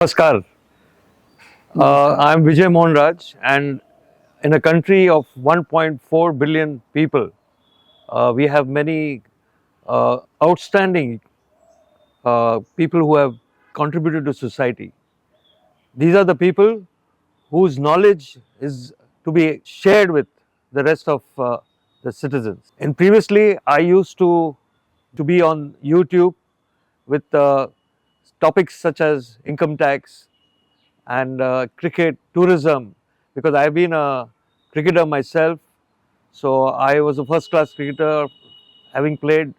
Namaskar. Namaskar. I'm Vijay Mohan Raj, and in a country of 1.4 billion people, we have many outstanding people who have contributed to society. These are the people whose knowledge is to be shared with the rest of the citizens. And previously, I used to be on YouTube with topics such as income tax, and cricket, tourism, because I've been a cricketer myself. So I was a first class cricketer, having played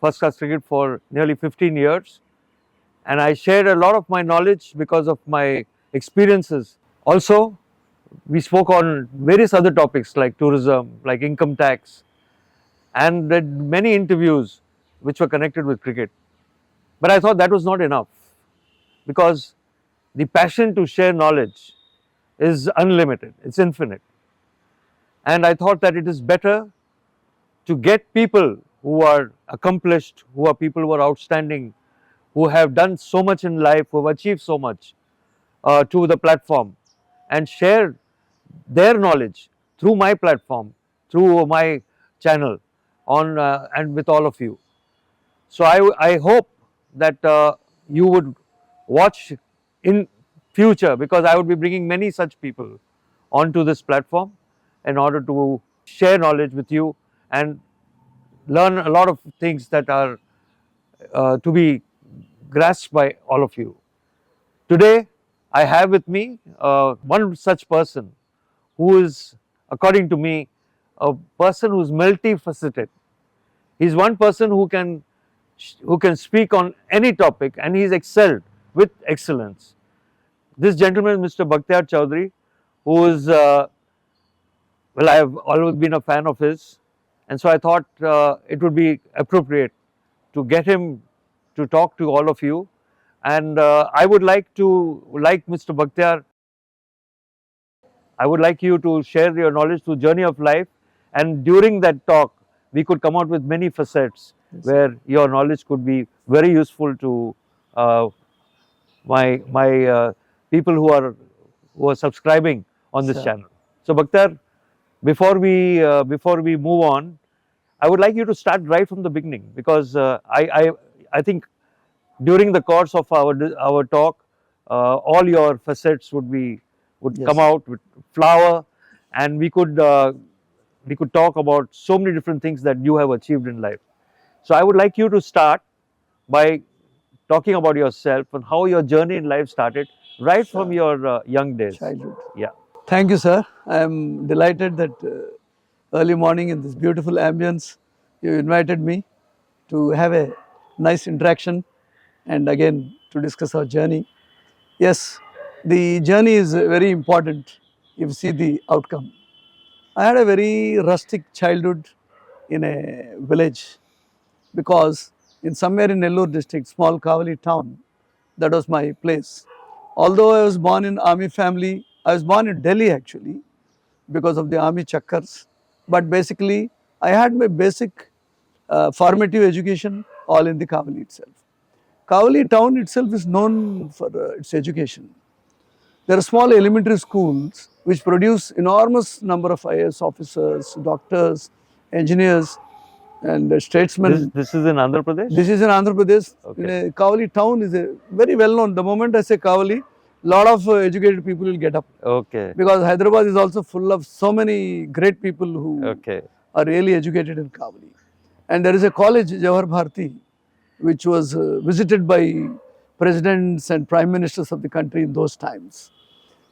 first class cricket for nearly 15 years. And I shared a lot of my knowledge because of my experiences. Also, we spoke on various other topics like tourism, like income tax, and did many interviews which were connected with cricket. But I thought that was not enough because the passion to share knowledge is unlimited, it's infinite. And I thought that it is better to get people who are accomplished, who are people who are outstanding, who have done so much in life, who have achieved so much to the platform and share their knowledge through my platform, through my channel on and with all of you. So I hope that you would watch in future, because I would be bringing many such people onto this platform in order to share knowledge with you and learn a lot of things that are to be grasped by all of you. Today, I have with me one such person who is, according to me, a person who is multifaceted. He's one person who can speak on any topic, and he's excelled with excellence. This gentleman, Mr. Bakhtiar, who is well, I have always been a fan of his, and so I thought it would be appropriate to get him to talk to all of you. And I would like to, like Mr. Bakhtiar, I would like you to share your knowledge through journey of life, and during that talk, we could come out with many facets where your knowledge could be very useful to uh, my people who are subscribing on this Sure. channel. So, Bakhtiar, before we move on, I would like you to start right from the beginning, because I think during the course of our talk, all your facets would Yes, come sir. out with flower, and we could talk about so many different things that you have achieved in life. So I would like you to start by talking about yourself and how your journey in life started right from Sure. your young days. Childhood. Yeah. Thank you, sir. I am delighted that early morning in this beautiful ambience, you invited me to have a nice interaction and again to discuss our journey. Yes, the journey is very important if you see the outcome. I had a very rustic childhood in a village because in somewhere in Nellore district, small Kavali town, that was my place. Although I was born in army family, I was born in Delhi actually because of the army chakkars. But basically, I had my basic formative education all in the Kavali itself. Kavali town itself is known for its education. There are small elementary schools which produce enormous number of IAS officers, doctors, engineers, and statesmen. This is in Andhra Pradesh. This is in Andhra Pradesh. Okay. In a Kavali town is a very well known. The moment I say Kavali, lot of educated people will get up Okay. because Hyderabad is also full of so many great people who Okay. are really educated in Kavali. And there is a college, Jawahar Bharati, which was visited by presidents and prime ministers of the country in those times.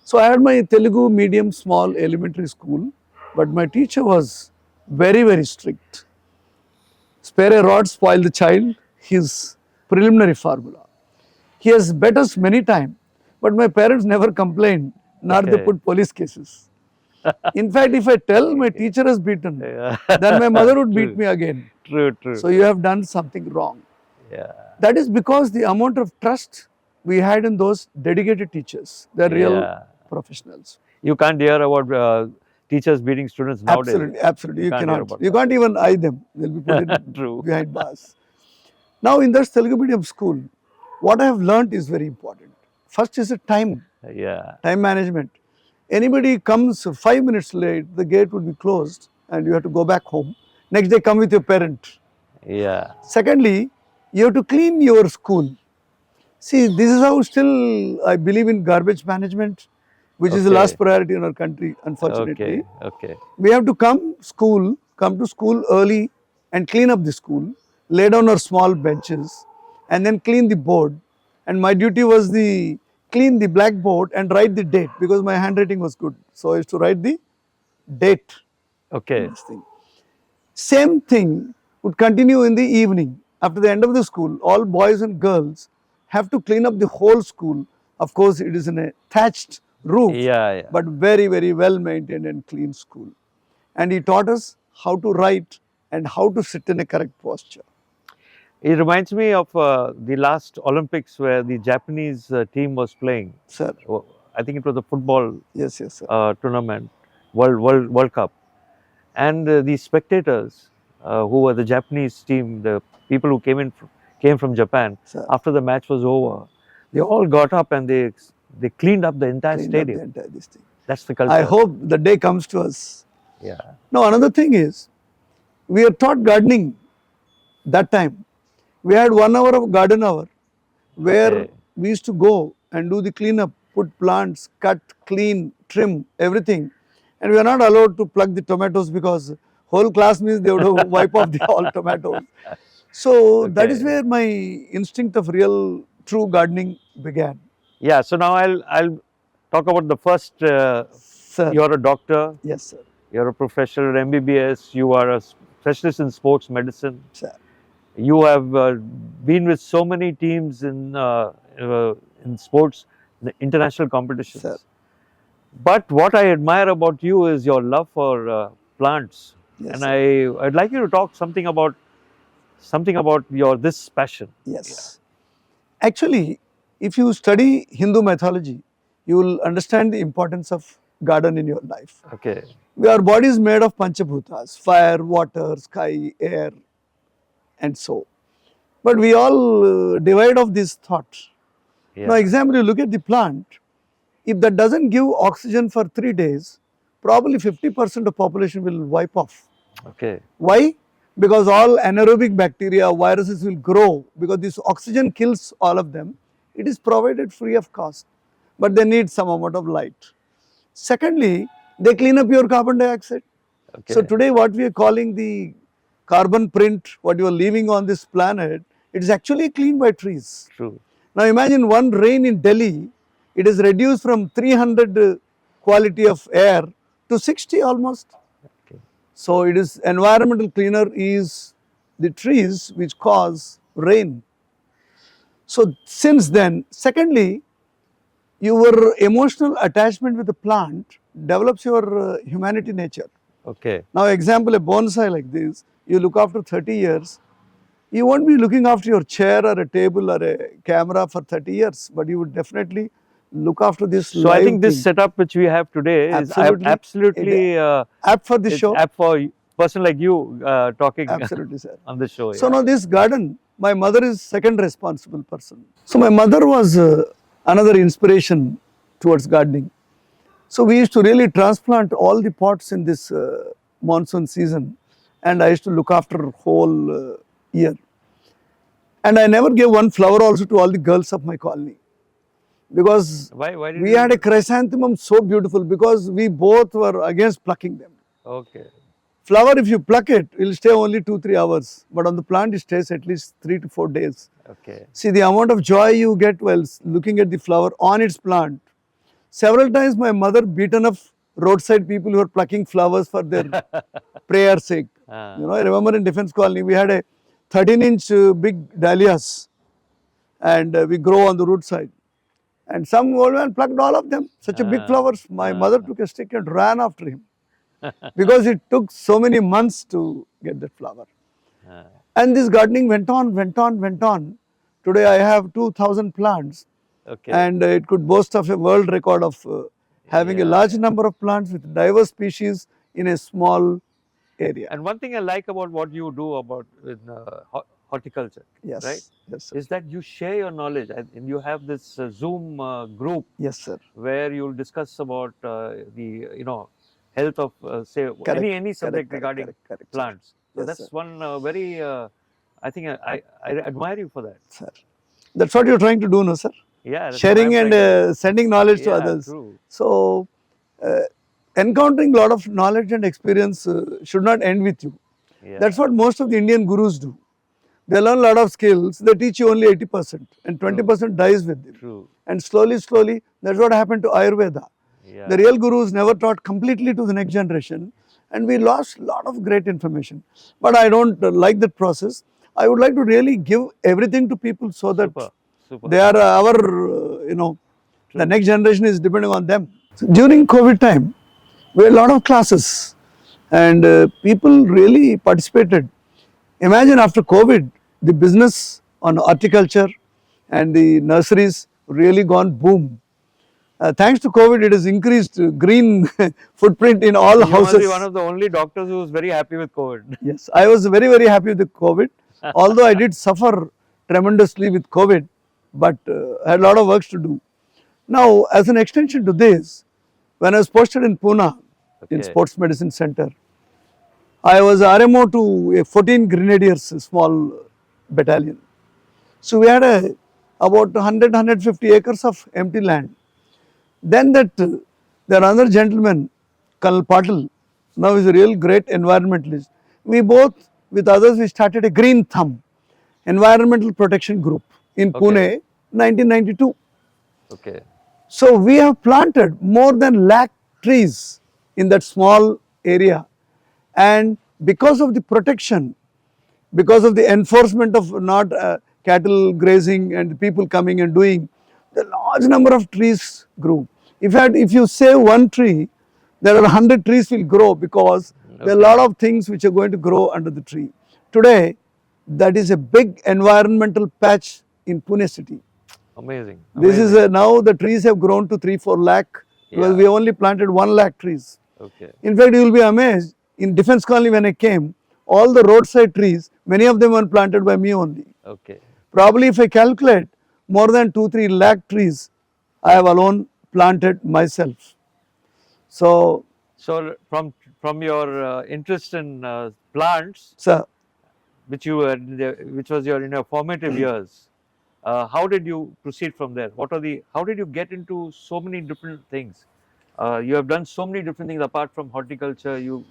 So I had my Telugu medium small elementary school, but my teacher was very, very strict. Spare a rod, spoil the child, his preliminary formula. He has bet us many times, but my parents never complained, nor they Okay. put police cases. In fact, if I tell my teacher has beaten, Yeah. then my mother would True. beat me again. True. True. So you have done something wrong. Yeah. That is because the amount of trust we had in those dedicated teachers. They're real Yeah. professionals. You can't hear about teachers beating students nowadays. Absolutely, absolutely. You can't hear cannot. about You that. can't even eye them. They'll be put in True. behind bars. Now in that Telugu medium school, what I have learnt is very important. First is a time Yeah. management. Anybody comes 5 minutes late, the gate would be closed and you have to go back home. Next day, come with your parent. Yeah. Secondly, you have to clean your school. See, this is how still I believe in garbage management, which is the last Okay. priority in our country, unfortunately. Okay. Okay. We have to come to school early and clean up the school, lay down our small benches, and then clean the board. And my duty was the clean the blackboard and write the date because my handwriting was good. So I used to write the date in Okay. this thing. Same thing would continue in the evening. After the end of the school, all boys and girls have to clean up the whole school. Of course, it is in a thatched roof, Yeah. Yeah. but very, very well maintained and clean school. And he taught us how to write and how to sit in a correct posture. It reminds me of the last Olympics where the Japanese team was playing. Sir, Oh, I think it was a football yes, yes, sir. tournament, World Cup, and the spectators who were the Japanese team, the people who came from Japan. Sir. After the match was over, they all got up and they cleaned up the entire Cleaned up stadium. the entire this thing. That's the culture. I hope the day comes to us. Yeah. Now, another thing is, we are taught gardening that time. We had 1 hour of garden hour where Okay. we used to go and do the cleanup, put plants, cut, clean, trim, everything. And we are not allowed to pluck the tomatoes because whole class means they would wipe off the all tomatoes. So that is Okay. where my instinct of real true gardening began. Yeah. So now I'll talk about the first. Sir, You're a doctor. yes, sir. You're a professional MBBS. You are a specialist in sports medicine. Sir, You have been with so many teams in sports, the international competitions. Sir. But what I admire about you is your love for plants, yes, and sir. I'd like you to talk something about your this passion. Yes. Actually, if you study Hindu mythology, you will understand the importance of garden in your life. Okay. Our body is made of panchabhutas, fire, water, sky, air, and so. But we all divide of this thought. Now, Yeah. example, you look at the plant, if that doesn't give oxygen for 3 days, probably 50% of population will wipe off. Okay. Why? Because all anaerobic bacteria, viruses will grow because this oxygen kills all of them. It is provided free of cost, but they need some amount of light. Secondly, they clean up your carbon dioxide. Okay. So today what we are calling the carbon print, what you are leaving on this planet, it is actually cleaned by trees. True. Now imagine one rain in Delhi, it is reduced from 300 quality of air to 60 almost. Okay. So it is environmental cleaner is the trees which cause rain. So since then, secondly, your emotional attachment with the plant develops your humanity nature. Okay. Now example, a bonsai like this, you look after 30 years, you won't be looking after your chair or a table or a camera for 30 years, but you would definitely look after this So I live think this thing. setup which we have today is absolutely Apt for this it's show. apt for person like you talking Absolutely, sir. on the show. So Yeah. now this garden, my mother is second responsible person. So my mother was another inspiration towards gardening. So we used to really transplant all the pots in this monsoon season, and I used to look after whole year. And I never gave one flower also to all the girls of my colony, because Why did we you? had a chrysanthemum so beautiful because we both were against plucking them. Okay. Flower, if you pluck it, it will stay only 2-3 hours, but on the plant it stays at least 3 to 4 days. Okay. See the amount of joy you get while looking at the flower on its plant. Several times my mother beaten up roadside people who are plucking flowers for their prayer sake. You know, I remember in defense colony we had a 13-inch big dahlias, and we grow on the roadside. And some old man plucked all of them, such a big flowers. My mother took a stick and ran after him because it took so many months to get that flower. And this gardening went on, went on, went on. Today I have 2,000 plants, Okay. and it could boast of a world record of having a large number of plants with diverse species in a small area. And one thing I like about what you do about in horticulture, Yes. right? Yes, sir. Is that you share your knowledge, and you have this Zoom group Yes, sir. where you'll discuss about the health of say Correct. any Correct. subject Correct. regarding Correct. Correct, sir. plants. So Yes, sir. that's one very I think I admire you for that. Sir. That's what you're trying to do, no, sir? Yeah, that's what Sharing I'm and trying to do. sending knowledge to Yeah, others. true. So, encountering a lot of knowledge and experience should not end with you. Yeah, That's what most of the Indian gurus do. They learn a lot of skills, they teach you only 80% and 20% dies with them. true. And slowly, slowly, that's what happened to Ayurveda. Yeah, The real gurus never taught completely to the next generation, and we lost a lot of great information. But I don't like that process. I would like to really give everything to people so that super, super. they are our, the next generation is depending on them. So during COVID time, we had a lot of classes and people really participated. Imagine after COVID, the business on horticulture and the nurseries really gone boom. Thanks to COVID, it has increased green footprint in all So you must be houses. one of the only doctors who was very happy with COVID. Yes, I was very, very happy with the COVID. Although I did suffer tremendously with COVID, but I had a lot of works to do. Now, as an extension to this, when I was posted in Pune, in Okay. Sports Medicine Center, I was RMO to a 14 Grenadiers small battalion. So we had about 100, 150 acres of empty land. Then there are another gentleman, Colonel Patil, now is a real great environmentalist. We both, with others, we started a Green Thumb, Environmental Protection Group in Pune, 1992. Okay. So we have planted more than lakh trees in that small area, and because of the protection, because of the enforcement of not cattle grazing and people coming and doing, the large number of trees grew. If you save one tree, there are 100 trees will grow because there are a lot of things which are going to grow under the tree. Today, that is a big environmental patch in Pune city. Amazing. This is now the trees have grown to 3-4 lakh because we only planted 1 lakh trees. Okay. In fact, you will be amazed, in Defence Colony when I came, all the roadside trees, many of them were planted by me only. Okay. Probably if I calculate, more than 2-3 lakh trees I have alone planted myself. So, from your interest in plants, sir, which was your formative years, how did you proceed from there? How did you get into so many different things? You have done so many different things apart from horticulture. And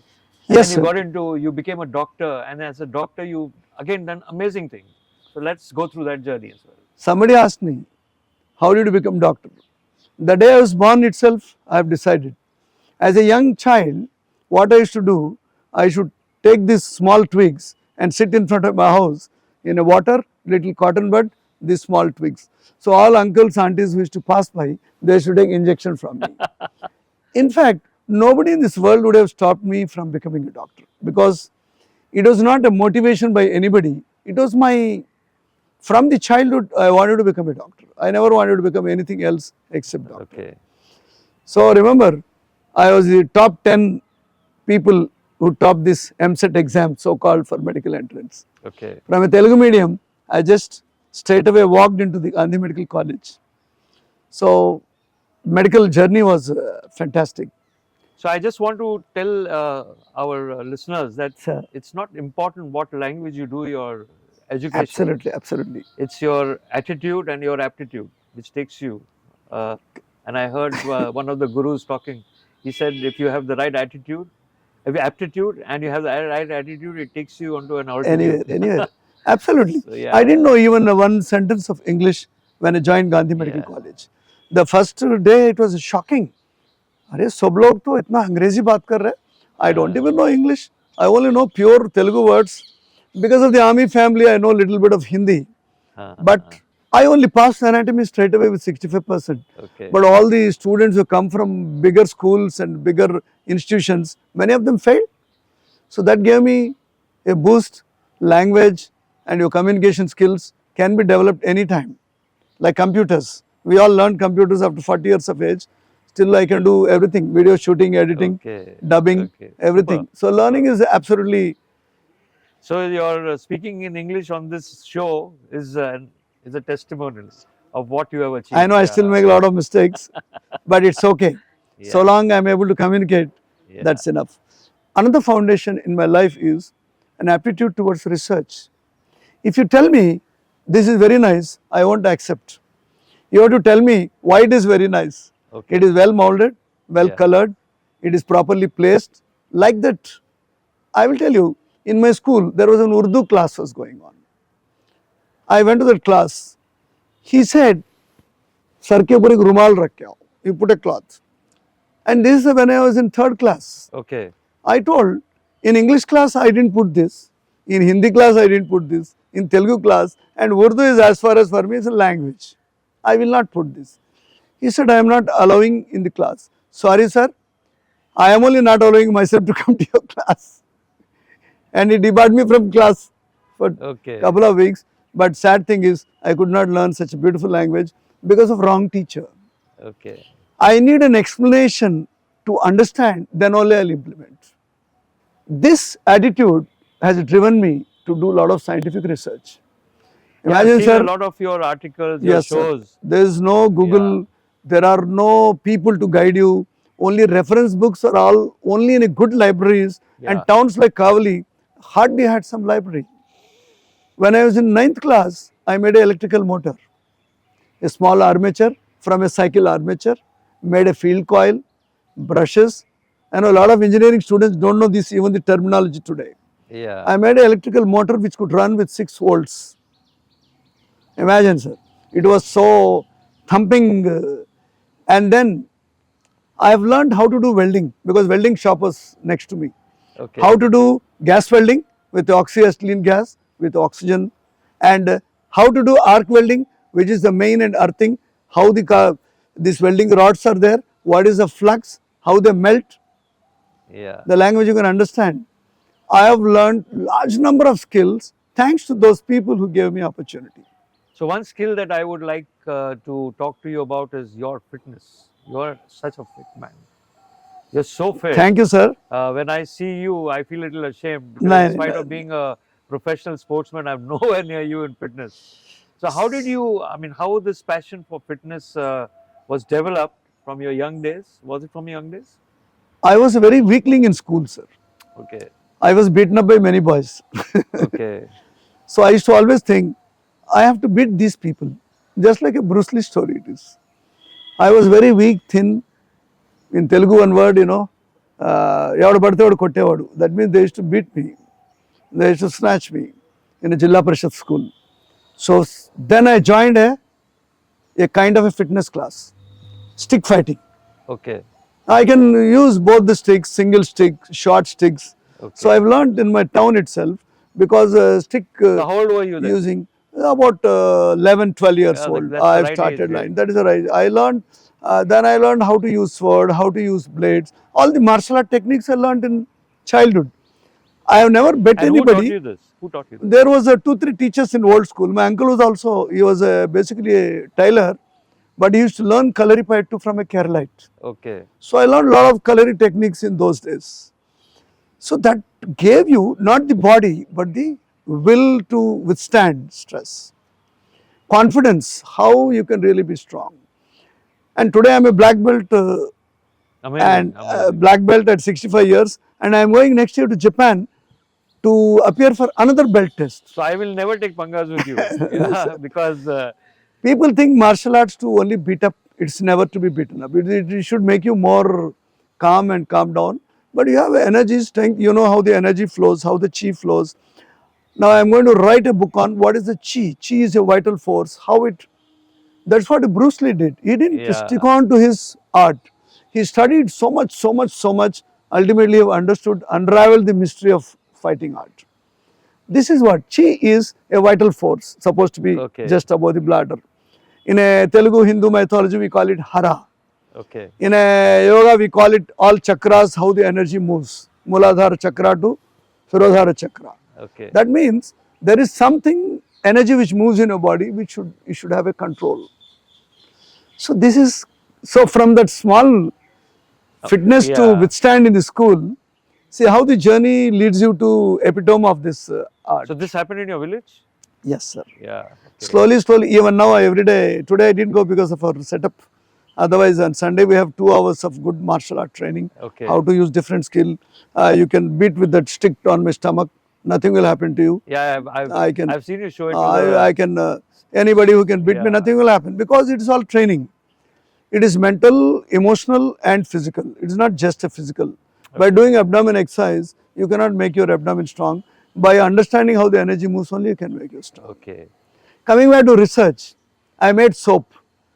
yes, then sir. you became a doctor, and as a doctor, you again done amazing things. So let's go through that journey as well. Somebody asked me, how did you become doctor? The day I was born itself, I have decided. As a young child, what I used to do, I should take these small twigs and sit in front of my house in a water, little cotton bud, these small twigs. So all uncles, aunties who used to pass by, they should take injection from me. In fact, nobody in this world would have stopped me from becoming a doctor because it was not a motivation by anybody. It was from the childhood, I wanted to become a doctor. I never wanted to become anything else except doctor. Okay. So remember, I was the top 10 people who topped this MSET exam, so called for medical entrance. Okay. From a Telugu medium, I just straight away walked into the Gandhi Medical College. So medical journey was fantastic. So I just want to tell our listeners that Sir. it's not important what language you do your education. Absolutely, absolutely. It's your attitude and your aptitude which takes you. And I heard one of the gurus talking. He said, if you have the right attitude, and you have the right attitude, it takes you onto an altitude. Anywhere. Absolutely. So, yeah. I didn't know even one sentence of English when I joined Gandhi Medical College. The first day it was shocking. अरे सब लोग तो इतना अंग्रेजी बात कर रहे हैं. I don't even know English. I only know pure Telugu words. Because of the army family, I know a little bit of Hindi. But I only passed anatomy straight away with 65%. Okay. But all the students who come from bigger schools and bigger institutions, many of them failed. So that gave me a boost. Language and your communication skills can be developed anytime. Like computers. We all learned computers after 40 years of age. Still I can do everything, video shooting, editing, dubbing, everything. Super. So learning is absolutely So your speaking in English on this show is a testimonial of what you have I achieved. know I still Yeah, make a lot of mistakes, but it's okay. So yeah, long I'm able to communicate, yeah. that's enough. Another foundation in my life is an aptitude towards research. If you tell me this is very nice, I won't accept. You have to tell me why it is very nice. It Okay. is well molded, well Yeah. colored, it is properly placed. Like that, I will tell you, in my school, there was an Urdu class was going on. I went to that class. He said, Sir ke upar ek rumal rakh ke aao. You put a cloth. And this is when I was in third class. Okay. I told, in English class I didn't put this. In Hindi class I didn't put this. In Telugu class, and Urdu is as far as for me is a language. I will not put this. He said, I am not allowing in the class. Sorry sir, I am only not allowing myself to come to your class. And he debarred me from class for a Okay. couple of weeks. But sad thing is, I could not learn such a beautiful language because of wrong teacher. Okay. I need an explanation to understand, then only I'll implement. This attitude has driven me to do a lot of scientific research. Yeah, I've Imagine, seen a sir, lot of your articles, your yes, sir, shows. there is no Yeah. Google, there are no people to guide you, only reference books are all only in a good libraries, Yeah. and towns like Kavali hardly had some library. When I was in ninth class, I made an electrical motor, a small armature from a cycle armature, made a field coil, brushes, and a lot of engineering students don't know this, even the terminology today. Yeah. I made an electrical motor which could run with 6 volts. Imagine, sir. It was so thumping. And then I have learned how to do welding because welding shop was next to me. Okay. How to do gas welding with oxyacetylene gas with oxygen, and how to do arc welding, which is the main and earthing, how these welding rods are there, what is the flux, how they melt, Yeah. the language you can understand. I have learned large number of skills thanks to those people who gave me opportunity. So one skill that I would like to talk to you about is your fitness. You are such a fit man. You're so fit. Thank you, sir. When I see you, I feel a little ashamed because in No, spite no, of being a professional sportsman, I'm nowhere near you in fitness. So how did you, I mean, how this passion for fitness was developed from your young days? Was it from your young days? I was a very weakling in school, sir. Okay. I was beaten up by many boys. Okay. So I used to always think, I have to beat these people. Just like a Bruce Lee story it is. I was very weak, thin. In Telugu one word, ఎవడు పడితే వాడు కొట్టేవాడు. That means they used to beat me. They used to snatch me in a Jilla Parishad school. So then I joined a kind of a fitness class, stick fighting. Okay. I can use both the sticks, single stick, short sticks. So Okay. I've learned in my town itself because stick So how old were you then? using about 11, 12 years Yeah, old. that's the I've right age, started yeah. line. That is the right. I learned, then I learned how to use sword, how to use blades. All the martial art techniques I learned in childhood. I have never bet And who taught anybody. you this? Who taught you this? There was 2, 3 teachers in old school. My uncle was also, he was basically a tailor, but he used to learn Kalaripayattu from a Keralite. Okay. So I learned a lot of Kalari techniques in those days. So that gave you not the body, but the will to withstand stress. Confidence, how you can really be strong. And today I'm a black belt Amazing. Amazing. black belt at 65 years, and I'm going next year to Japan to appear for another belt test. So I will never take pangas with you. Yeah, because People think martial arts to only beat up. It's never to be beaten up. It should make you more calm and calm down. But you have energy, strength. You know how the energy flows, how the chi flows. Now I'm going to write a book on what is the chi. Chi is a vital force. How it. That's what Bruce Lee did. He didn't yeah. stick on to his art. He studied so much, so much, so much. Ultimately, have understood, unraveled the mystery of fighting art. This is what chi is, a vital force, supposed to be Okay. just above the bladder. In a Telugu Hindu mythology, we call it hara. Okay. In a yoga, we call it all chakras, how the energy moves. Muladhara chakra to Shirodhara chakra. Okay. That means there is something, energy which moves in your body, which you should have a control. So this is, so from that small fitness to yeah. withstand in the school, see how the journey leads you to epitome of this art. So this happened in your village? Yes, sir. Yeah. Okay. Slowly, even now, every day. Today I didn't go because of our setup. Otherwise, on Sunday we have 2 hours of good martial art training. Okay. How to use different skill. You can beat with that stick on my stomach. Nothing will happen to you. Yeah, I can. I've seen you show it to the. I can. Anybody who can beat me, Yeah. nothing will happen because it is all training. It is mental, emotional, and physical. It is not just a physical. By doing abdomen exercise, you cannot make your abdomen strong. By understanding how the energy moves, only you can make you strong. Okay. Coming back to research, I made soap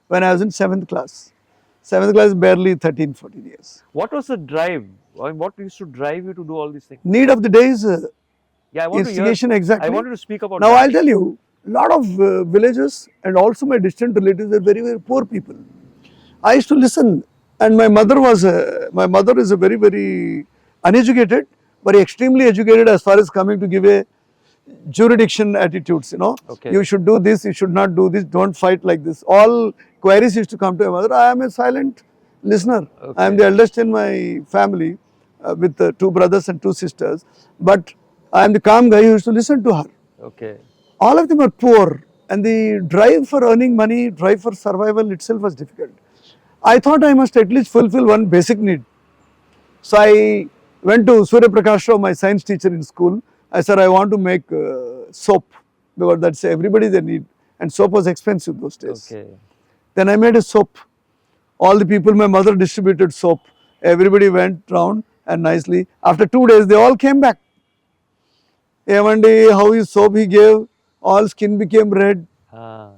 when I was in 7th class. 7th class is barely 13, 14 years. What was the drive? I mean, what used to drive you to do all these things? Need of the day is Yeah, I want to hear. instigation exactly. I wanted to speak about Now that. I'll tell you, lot of villages and also my distant relatives are very, very poor people. I used to listen, and my mother is a very, very uneducated, but extremely educated as far as coming to give a jurisdiction attitudes, Okay. You should do this, you should not do this, don't fight like this. All queries used to come to my mother. I am a silent listener. I am Okay. the eldest in my family with 2 brothers and 2 sisters, but I am the calm guy who used to listen to her. Okay. All of them are poor, and the drive for earning money, drive for survival itself was difficult. I thought I must at least fulfill one basic need. So I went to Surya Prakash Rao, my science teacher in school. I said, I want to make soap because that's everybody they need. And soap was expensive those days. Okay. Then I made a soap. All the people, my mother distributed soap. Everybody went round and nicely. After 2 days, they all came back. One day, how his soap he gave, all skin became red. Ah.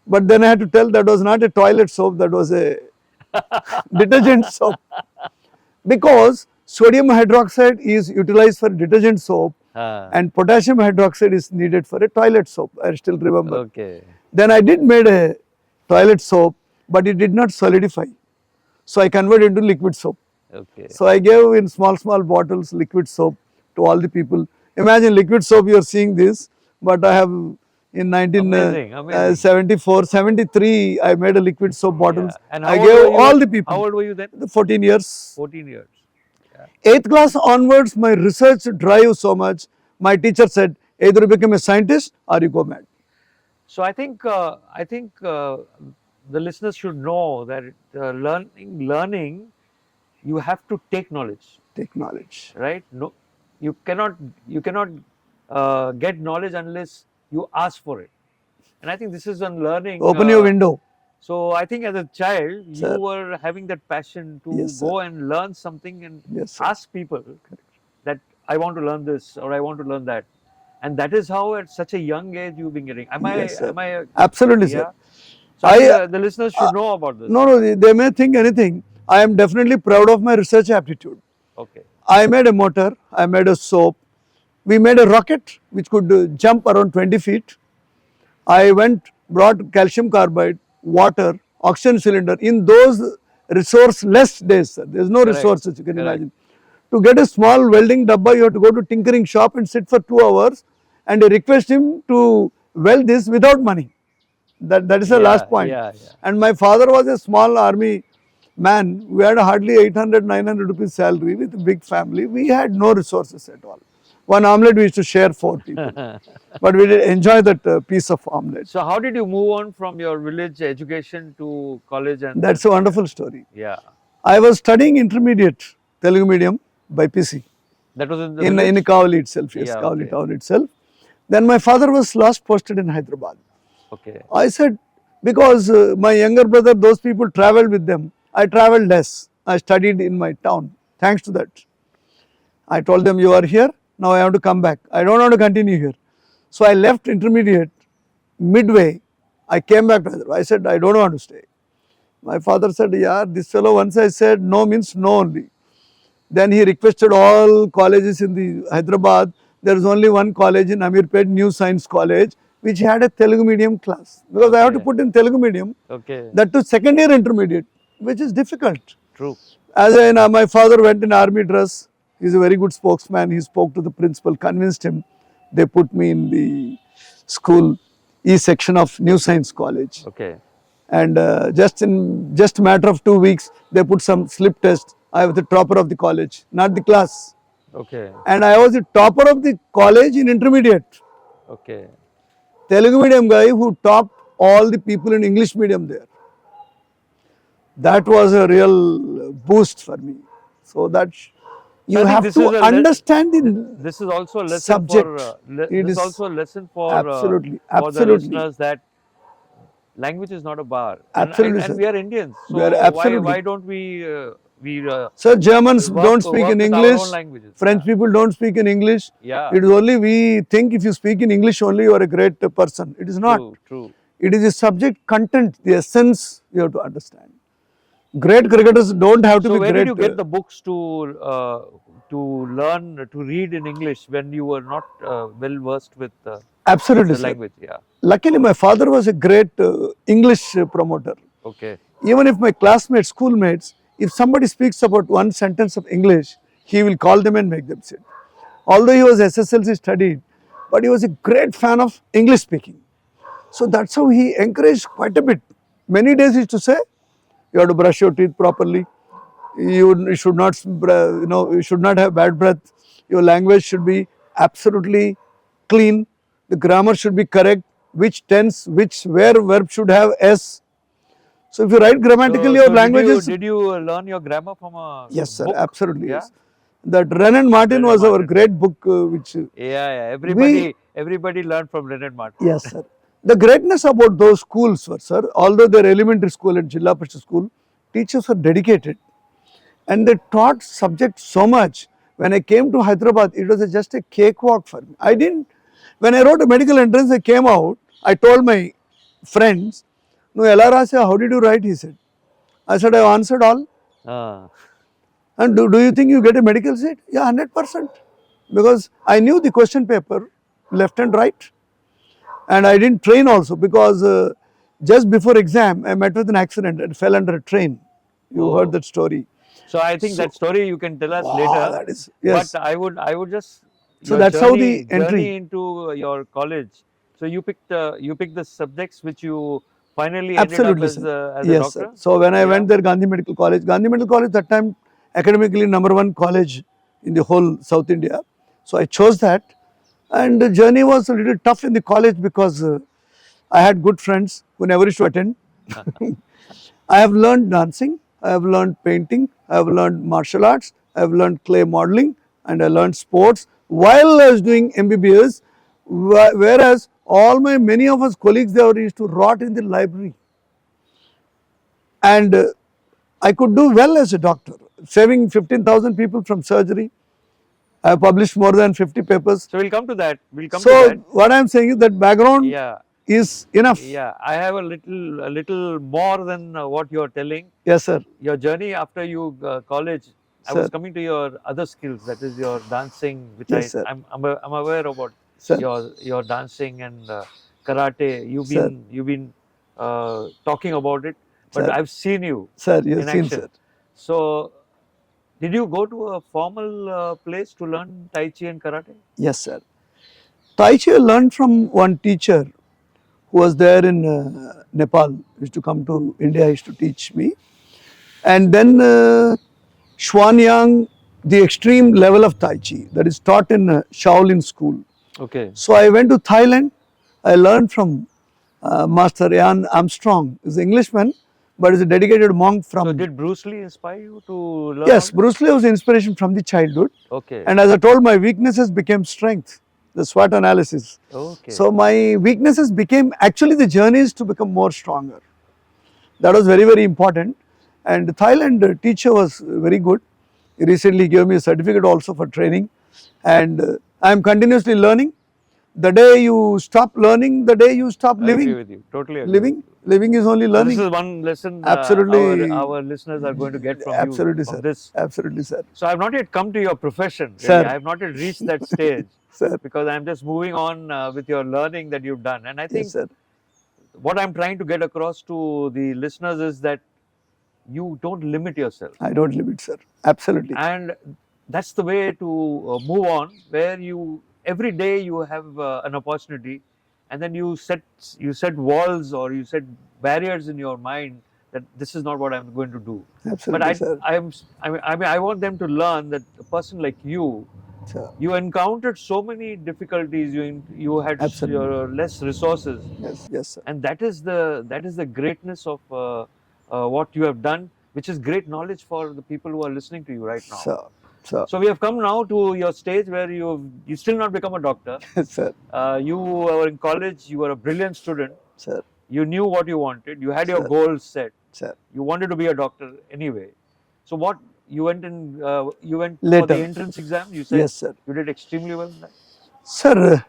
But then I had to tell that was not a toilet soap, that was a detergent soap. Because sodium hydroxide is utilized for detergent soap Ah. and potassium hydroxide is needed for a toilet soap. I still remember. Okay. Then I did made a toilet soap, but it did not solidify. So I converted into liquid soap. Okay. So I gave in small bottles liquid soap to all the people. Imagine liquid soap, you are seeing this, but I have in Amazing, amazing. 1974, 73, I made a liquid soap bottles. Yeah. And I how old gave were you all then? the people. How old were you then? 14 years. 14 years. 8th class onwards, my research drive so much. My teacher said, either you become a scientist or you go mad. So I think the listeners should know that learning, you have to take knowledge, Take knowledge. right? No, you cannot get knowledge unless you ask for it. And I think this is on learning. Open your window. So I think as a child, Sir. you were having that passion to Yes, sir. go and learn something and Yes, sir. ask people that I want to learn this or I want to learn that. And that is how at such a young age you've been getting. Yes, sir. Am I Absolutely, yeah? sir. So I think the listeners should know about this. No, they may think anything. I am definitely proud of my research aptitude. Okay. I made a motor, I made a soap. We made a rocket which could jump around 20 feet. I brought calcium carbide, water, oxygen cylinder in those resourceless days, sir. There is no Correct. resources, you can Correct. imagine. To get a small welding dabba, you have to go to tinkering shop and sit for 2 hours and request him to weld this without money. That is the last point. Yeah. And my father was a small army man. We had hardly 800, 900 rupees salary with a big family. We had no resources at all. One omelette we used to share 4 people. But we did enjoy that piece of omelette. So how did you move on from your village education to college? And That's a wonderful story. yeah, I was studying intermediate Telugu medium by PC that was in the in village? Kavali itself, yes, Yeah, Kavali okay. town itself. Then my father was last posted in Hyderabad. Okay. I said, because my younger brother, those people traveled with them, I traveled less. I studied in my town. Thanks to that. I told them, you are here, now I have to come back. I don't want to continue here. So I left intermediate midway. I came back to Hyderabad. I said, I don't want to stay. My father said, yeah, this fellow, once I said no means no only. Then he requested all colleges in the Hyderabad. There is only one college in Amirpet, New Science College, which had a Telugu medium class. Because I have to Okay. put in Telugu medium, Okay. that to second year intermediate, which is difficult. True. As I know, my father went in army dress. He's a very good spokesman. He spoke to the principal, convinced him. They put me in the school E section of New Science College. Okay. And just a matter of 2 weeks, they put some slip test. I was the topper of the college, not the class. Okay. And I was the topper of the college in intermediate. Okay. Telugu medium guy who topped all the people in English medium there. That was a real boost for me. So that So you I think have this to is a understand the this is also a lesson for subject. It this is is also a lesson absolutely, for the absolutely, listeners that language is not a bar, absolutely, and sir. we are Indians, We are so absolutely. why don't we Sir, Germans don't speak work in with our own English. languages? French Yeah, people don't speak in English. yeah, It is only we think if you speak in English only you are a great person. It is not. true, true. It is the subject content, the essence you have to understand. Great cricketers don't have to So be where did great. you get the books to learn to read in English when you were not well versed with Absolutely, the sir. language? Yeah. Luckily, my father was a great English promoter. Okay. Even if my classmates, schoolmates, if somebody speaks about one sentence of English, he will call them and make them sit. Although he was SSLC studied, but he was a great fan of English speaking. So that's how he encouraged quite a bit. Many days he used to say, you have to brush your teeth properly. You should not, you should not have bad breath. Your language should be absolutely clean. The grammar should be correct. Which tense, where verb should have s. So if you write grammatically, your So language is did you learn your grammar from a yes, sir, book? absolutely Yeah. yes. That Ren and Martin Leonard was our Martin. great book, which Yeah, yeah. we Everybody learned from Leonard Martin. yes, sir. The greatness about those schools were, sir, although they're elementary school and Jilla Parishad school, teachers were dedicated and they taught subject so much. When I came to Hyderabad, it was just a cakewalk for me. I didn't, when I wrote a medical entrance, I came out, I told my friends, no, LRA, how did you write? He said. I said, I answered all. Ah, And do you think you get a medical seat? Yeah, 100%. Because I knew the question paper left and right. And I didn't train also because just before exam, I met with an accident and fell under a train. You heard oh. that story. So I think So, that story you can tell us wow, later. that is, But yes. I would just So your that's how the entry. journey into your college. So you picked the subjects which you finally ended up Absolutely, sir. as a Yes, sir. doctor. So when I Yeah. went there, Gandhi Medical College that time academically #1 college in the whole South India. So I chose that. And the journey was a little tough in the college because I had good friends who never used to attend. I have learned dancing, I have learned painting, I have learned martial arts, I have learned clay modeling, and I learned sports while I was doing MBBS. Whereas all my many of us colleagues they were used to rot in the library, and I could do well as a doctor, saving 15,000 people from surgery. I have published more than 50 papers. So we'll come to that. We'll come to So that. what I am saying is that background Yeah. is enough. Yeah. I have a little more than what you're telling. Yes, sir. Your journey after you college. I was Sir. coming to your other skills. That is your dancing, which Yes, sir. I'm aware about Sir. your dancing and karate. Sir. You've been talking about it, but Sir. I've seen you Sir, you have in seen, action. sir. So, did you go to a formal place to learn Tai Chi and karate? Yes, sir. Tai Chi I learned from one teacher who was there in Nepal. He used to come to India, he used to teach me. And then Xuanyang, the extreme level of Tai Chi that is taught in Shaolin school. Okay. So I went to Thailand. I learned from Master Ian Armstrong. He's an Englishman, but he's a dedicated monk from. So, did Bruce Lee inspire you to learn? Yes, all this? Bruce Lee was inspiration from the childhood. Okay. And as I told, my weaknesses became strength. The SWOT analysis. Okay. So my weaknesses became actually the journeys to become more stronger. That was very, very important. And the Thailand teacher was very good. He recently gave me a certificate also for training. And I am continuously learning. The day you stop learning, the day you stop I living. agree with you. Totally agree. Living, living is only So learning. this is one lesson Absolutely. our listeners are going to get from Absolutely, you sir. of this. Absolutely, sir. So I have not yet come to your profession. Really. Sir. I have not yet reached that stage. Sir. Because I'm just moving on with your learning that you've done. And I think Yes, sir. what I'm trying to get across to the listeners is that you don't limit yourself. I don't limit, sir. Absolutely. And that's the way to move on, where you every day you have an opportunity, and then you set walls or you set barriers in your mind that this is not what I'm going to do. Absolutely, But sir. I mean, I want them to learn that a person like you sir. You encountered so many difficulties. You had Absolutely. less resources, Yes, yes, sir. and that is the greatness of what you have done, which is great knowledge for the people who are listening to you right now. Sir, sir, So we have come now to your stage where you still not become a doctor. sir, You were in college. You were a brilliant student. sir, You knew what you wanted. You had your sir, goals set. sir. You wanted to be a doctor anyway. So what you went for the Later, entrance exam. You said yes, sir. you did extremely well in that. Sir,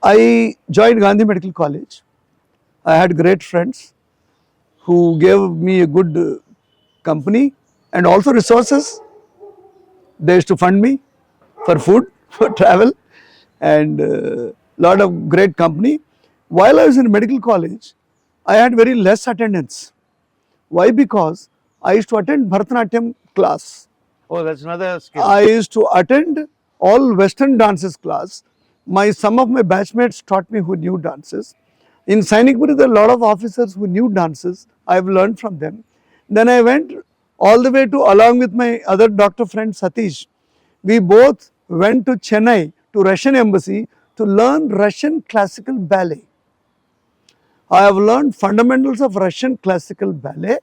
I joined Gandhi Medical College. I had great friends who gave me a good company and also resources. They used to fund me for food, for travel, and lot of great company. While I was in medical college, I had very less attendance. Why? Because I used to attend Bharatanatyam class. Oh, that's another skill. I used to attend all Western dances class. Some of my batchmates taught me who knew dances. In Sainikpuri, there are a lot of officers who knew dances. I have learned from them. Then I went all the way to, along with my other doctor friend Satish, we both went to Chennai to Russian embassy to learn Russian classical ballet. I have learned fundamentals of Russian classical ballet,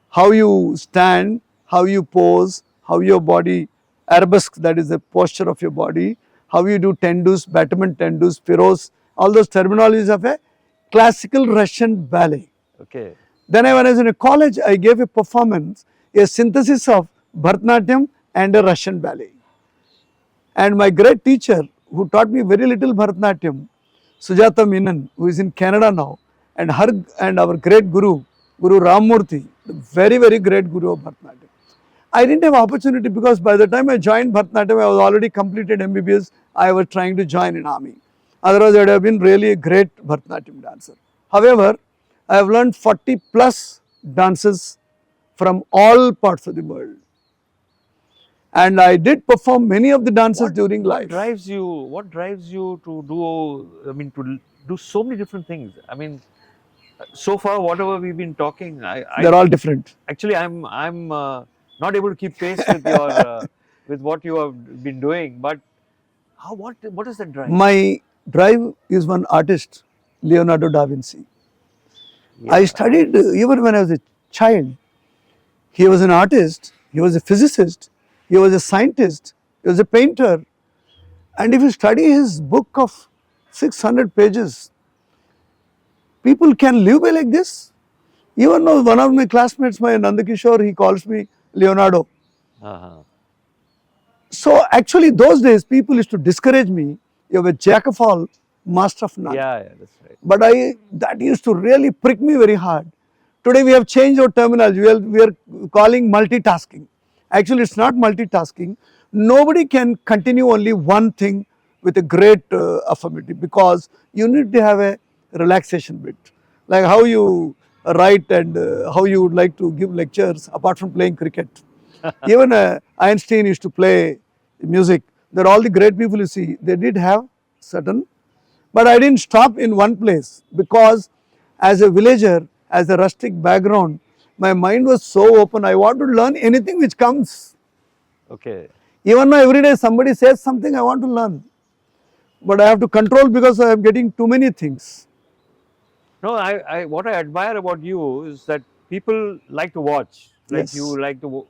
how you stand, how you pose, how your body arabesque, that is the posture of your body, how you do tendus, battlement tendus, firos, all those terminologies of a classical Russian ballet. Okay. Then when I was in a college, I gave a performance, a synthesis of Bharatanatyam and a Russian ballet. And my great teacher who taught me very little Bharatanatyam, Sujata Menon, who is in Canada now, and her and our great Guru, Guru Rammurthy, the very, very great Guru of Bharatanatyam. I didn't have opportunity because by the time I joined Bharatanatyam, I was already completed MBBS. I was trying to join an army. Otherwise, I would have been really a great Bharatanatyam dancer. However, I have learned 40 plus dances from all parts of the world. And I did perform many of the dances during life. What drives you to do? I mean, to do so many different things. I mean, so far, whatever we've been talking, They're all different. actually I'm not able to keep pace with your with what you have been doing. But what is that drive? My drive is one artist, Leonardo da Vinci. I Yeah. studied even when I was a child. He was an artist, he was a physicist, he was a scientist, he was a painter. And if you study his book of 600 pages, people can live by like this. Even though one of my classmates, my Nandakishore, he calls me Leonardo. Uh-huh. So actually those days people used to discourage me, you have a jack of all, master of none. Yeah, that's right. But that used to really prick me very hard. Today we have changed our terminology, we are calling multitasking. Actually it's not multitasking. Nobody can continue only one thing with a great affirmative because you need to have a relaxation bit. Like how you write and how you would like to give lectures apart from playing cricket. Even Einstein used to play music. There are all the great people you see, they did have certain, but I didn't stop in one place because as a villager, as a rustic background, my mind was so open. I want to learn anything which comes. Okay. Even now every day somebody says something, I want to learn. But I have to control because I am getting too many things. No, what I admire about you is that people like to watch. Like Yes. you like to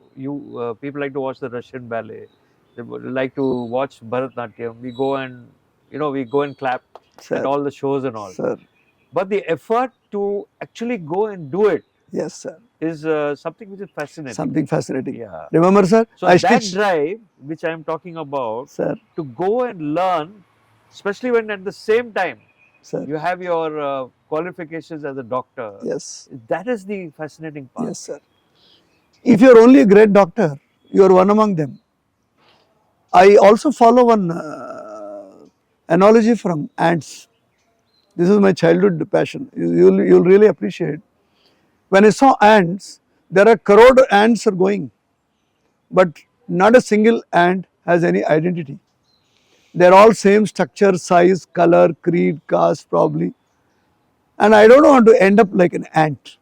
people like to watch the Russian ballet. They would like to watch Bharatanatyam. We go and clap at Sir, all the shows and all. sir, But the effort to actually go and do it yes sir, is something which is fascinating. something fascinating. Yeah. Remember sir, So I that stitched, drive, which I am talking about, sir, to go and learn, especially when at the same time sir, you have your qualifications as a doctor, yes, that is the fascinating part. yes sir. If you are only a great doctor, you are one among them. I also follow one analogy from ants. This is my childhood passion. You'll really appreciate. When I saw ants, there are crore ants are going, but not a single ant has any identity. They're all same structure, size, color, creed, caste probably. And I don't want to end up like an ant.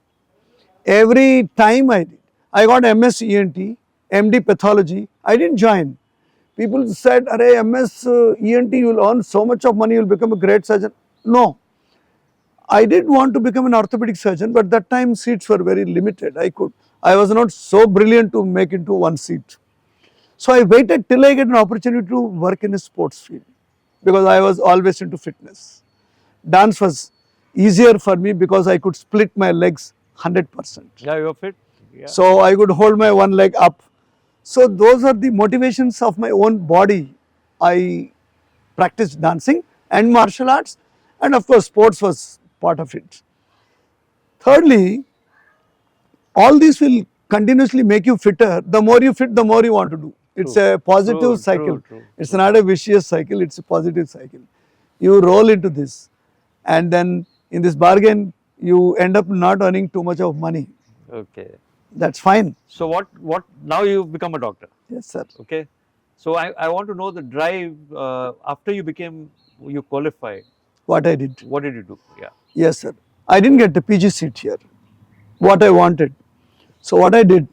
Every time I got MS ENT, MD pathology, I didn't join People said, "Arey, MS ENT, you will earn so much of money, you will become a great surgeon." No. I did want to become an orthopedic surgeon, but that time seats were very limited. I was not so brilliant to make into one seat. So I waited till I get an opportunity to work in a sports field because I was always into fitness. Dance was easier for me because I could split my legs 100%. Yeah, you're fit. Yeah. So I could hold my one leg up. So those are the motivations of my own body. I practiced dancing and martial arts, and of course sports was part of it. Thirdly, all these will continuously make you fitter. The more you fit, the more you want to do. It's a positive cycle. It's not a vicious cycle, it's a positive cycle. You roll into this, and then in this bargain, you end up not earning too much of money. Okay. That's fine. So what now you've become a doctor? Yes, sir. Okay. So I want to know the drive after you qualified. What I did. What did you do? Yeah. Yes, sir. I didn't get the PG seat here, what I wanted. So what I did,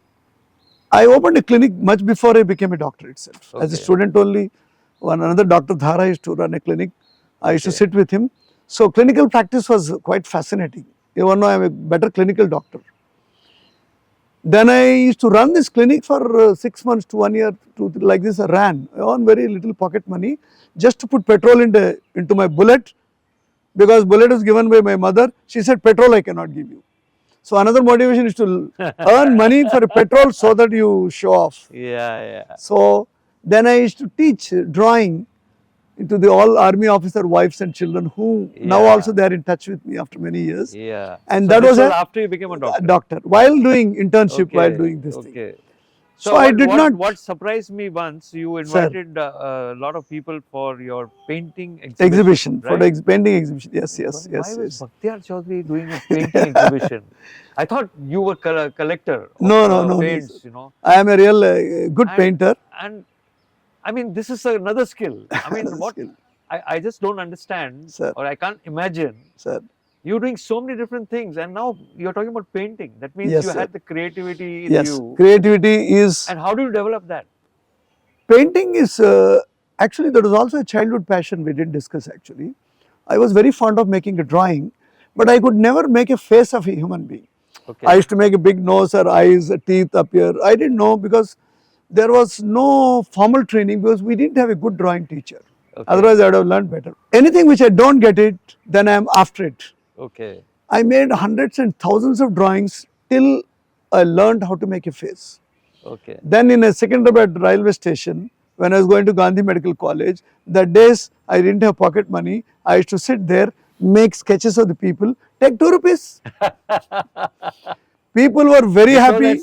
I opened a clinic much before I became a doctor itself. As a student only, another Dr. Dhara used to run a clinic. I used to sit with him. So clinical practice was quite fascinating. Even though I am a better clinical doctor. Then I used to run this clinic for 6 months to 1 year, like this I ran. I earned very little pocket money just to put petrol into my bullet, because bullet was given by my mother. She said, petrol I cannot give you. So another motivation is to earn money for petrol so that you show off. Yeah. So then I used to teach drawing to the all army officer wives and children who now also they are in touch with me after many years. Yeah. And so that was after you became a doctor. While doing internship, while doing this thing. So I did not. What surprised me once, you invited a lot of people for your painting exhibition. Right? For the painting exhibition. Yes. Why was Bakhtiar Choudary doing a painting exhibition? I thought you were a collector of paints, no. I am a real good painter. And I mean, this is another skill. I mean, I just don't understand, sir, or I can't imagine. Sir, you're doing so many different things, and now you're talking about painting. That means you had the creativity in you. Creativity is. And how do you develop that? Painting is actually, that was also a childhood passion we didn't discuss actually. I was very fond of making a drawing, but I could never make a face of a human being. I used to make a big nose or eyes, teeth appear. I didn't know because there was no formal training, because we didn't have a good drawing teacher. Otherwise, I would have learned better. Anything which I don't get it, then I am after it. I made hundreds and thousands of drawings till I learned how to make a face. Then in a Secunderabad railway station, when I was going to Gandhi Medical College, the days I didn't have pocket money, I used to sit there, make sketches of the people, take 2 rupees. People were very happy.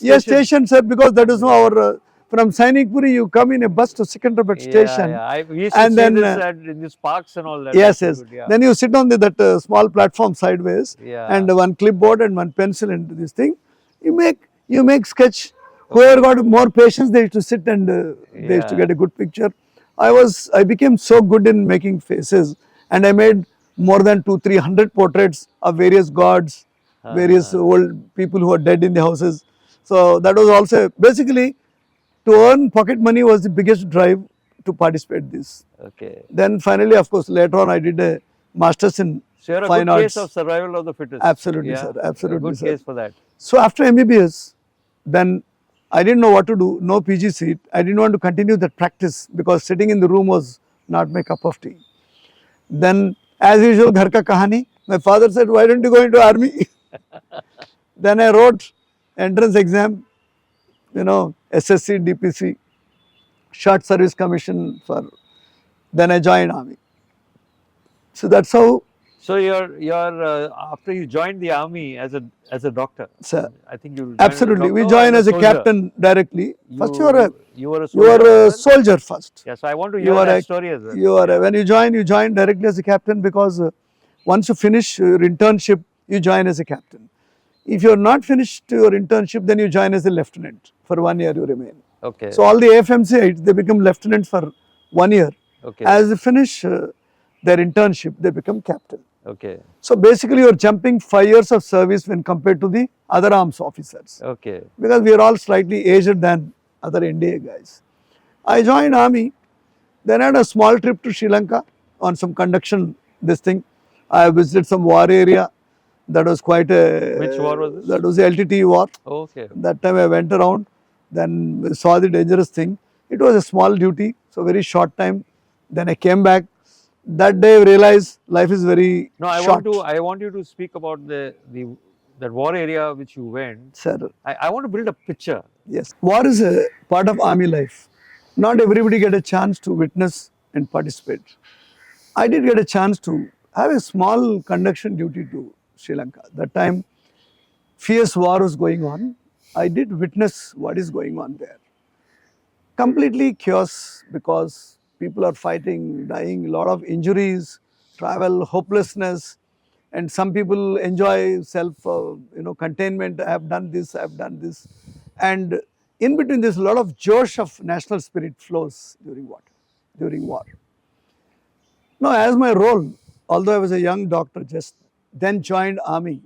Yes, station, sir, because that is our, from Sainikpuri you come in a bus to Secunderabad station. We used to see this in these parks and all that. Yes. Then you sit on that small platform sideways, and one clipboard and one pencil and this thing. You make sketch. Whoever got more patience, they used to sit and they used to get a good picture. I became so good in making faces, and I made more than 200-300 portraits of various gods, various old people who are dead in the houses. So that was also basically to earn pocket money was the biggest drive to participate in this. Then finally, of course, later on I did a master's in fine arts. So you're a good case of survival of the fittest. Absolutely, sir. Absolutely, good case for that. So after MBBS, then I didn't know what to do. No PG seat. I didn't want to continue that practice because sitting in the room was not my cup of tea. Then, as usual, ghar ka kahani. My father said, "Why don't you go into army?" Then I wrote entrance exam, SSC, DPC, short service commission then I joined army. So that's how. So you're after you joined the army as a doctor. Sir, I think you absolutely. We joined as a captain directly. First you were a soldier first. Yes, I want to hear that story as well. When you join directly as a captain, because once you finish your internship, you join as a captain. If you are not finished your internship, then you join as a lieutenant. For 1 year you remain. So all the AFMC, they become lieutenants for 1 year. As they finish their internship, they become captain. So basically you are jumping 5 years of service when compared to the other arms officers. Because we are all slightly aged than other NDA guys. I joined army. Then I had a small trip to Sri Lanka on some conduction, this thing. I visited some war area. That was quite Which war was a, this? that was the LTT war. Okay. That time I went around, then saw the dangerous thing. It was a small duty, so very short time. Then I came back. That day I realized life is very No, short. I want you to speak about the that war area which you went. Sir, I want to build a picture. yes. War is a part of army life. Not everybody get a chance to witness and participate. I did get a chance to have a small conduction duty to Sri Lanka. That time, fierce war was going on. I did witness what is going on there. Completely chaos because people are fighting, dying, a lot of injuries, travel, hopelessness, and some people enjoy self, containment. I have done this, I have done this, and in between, there's a lot of josh of national spirit flows during what, during war. Now, as my role, although I was a young doctor, just then joined army,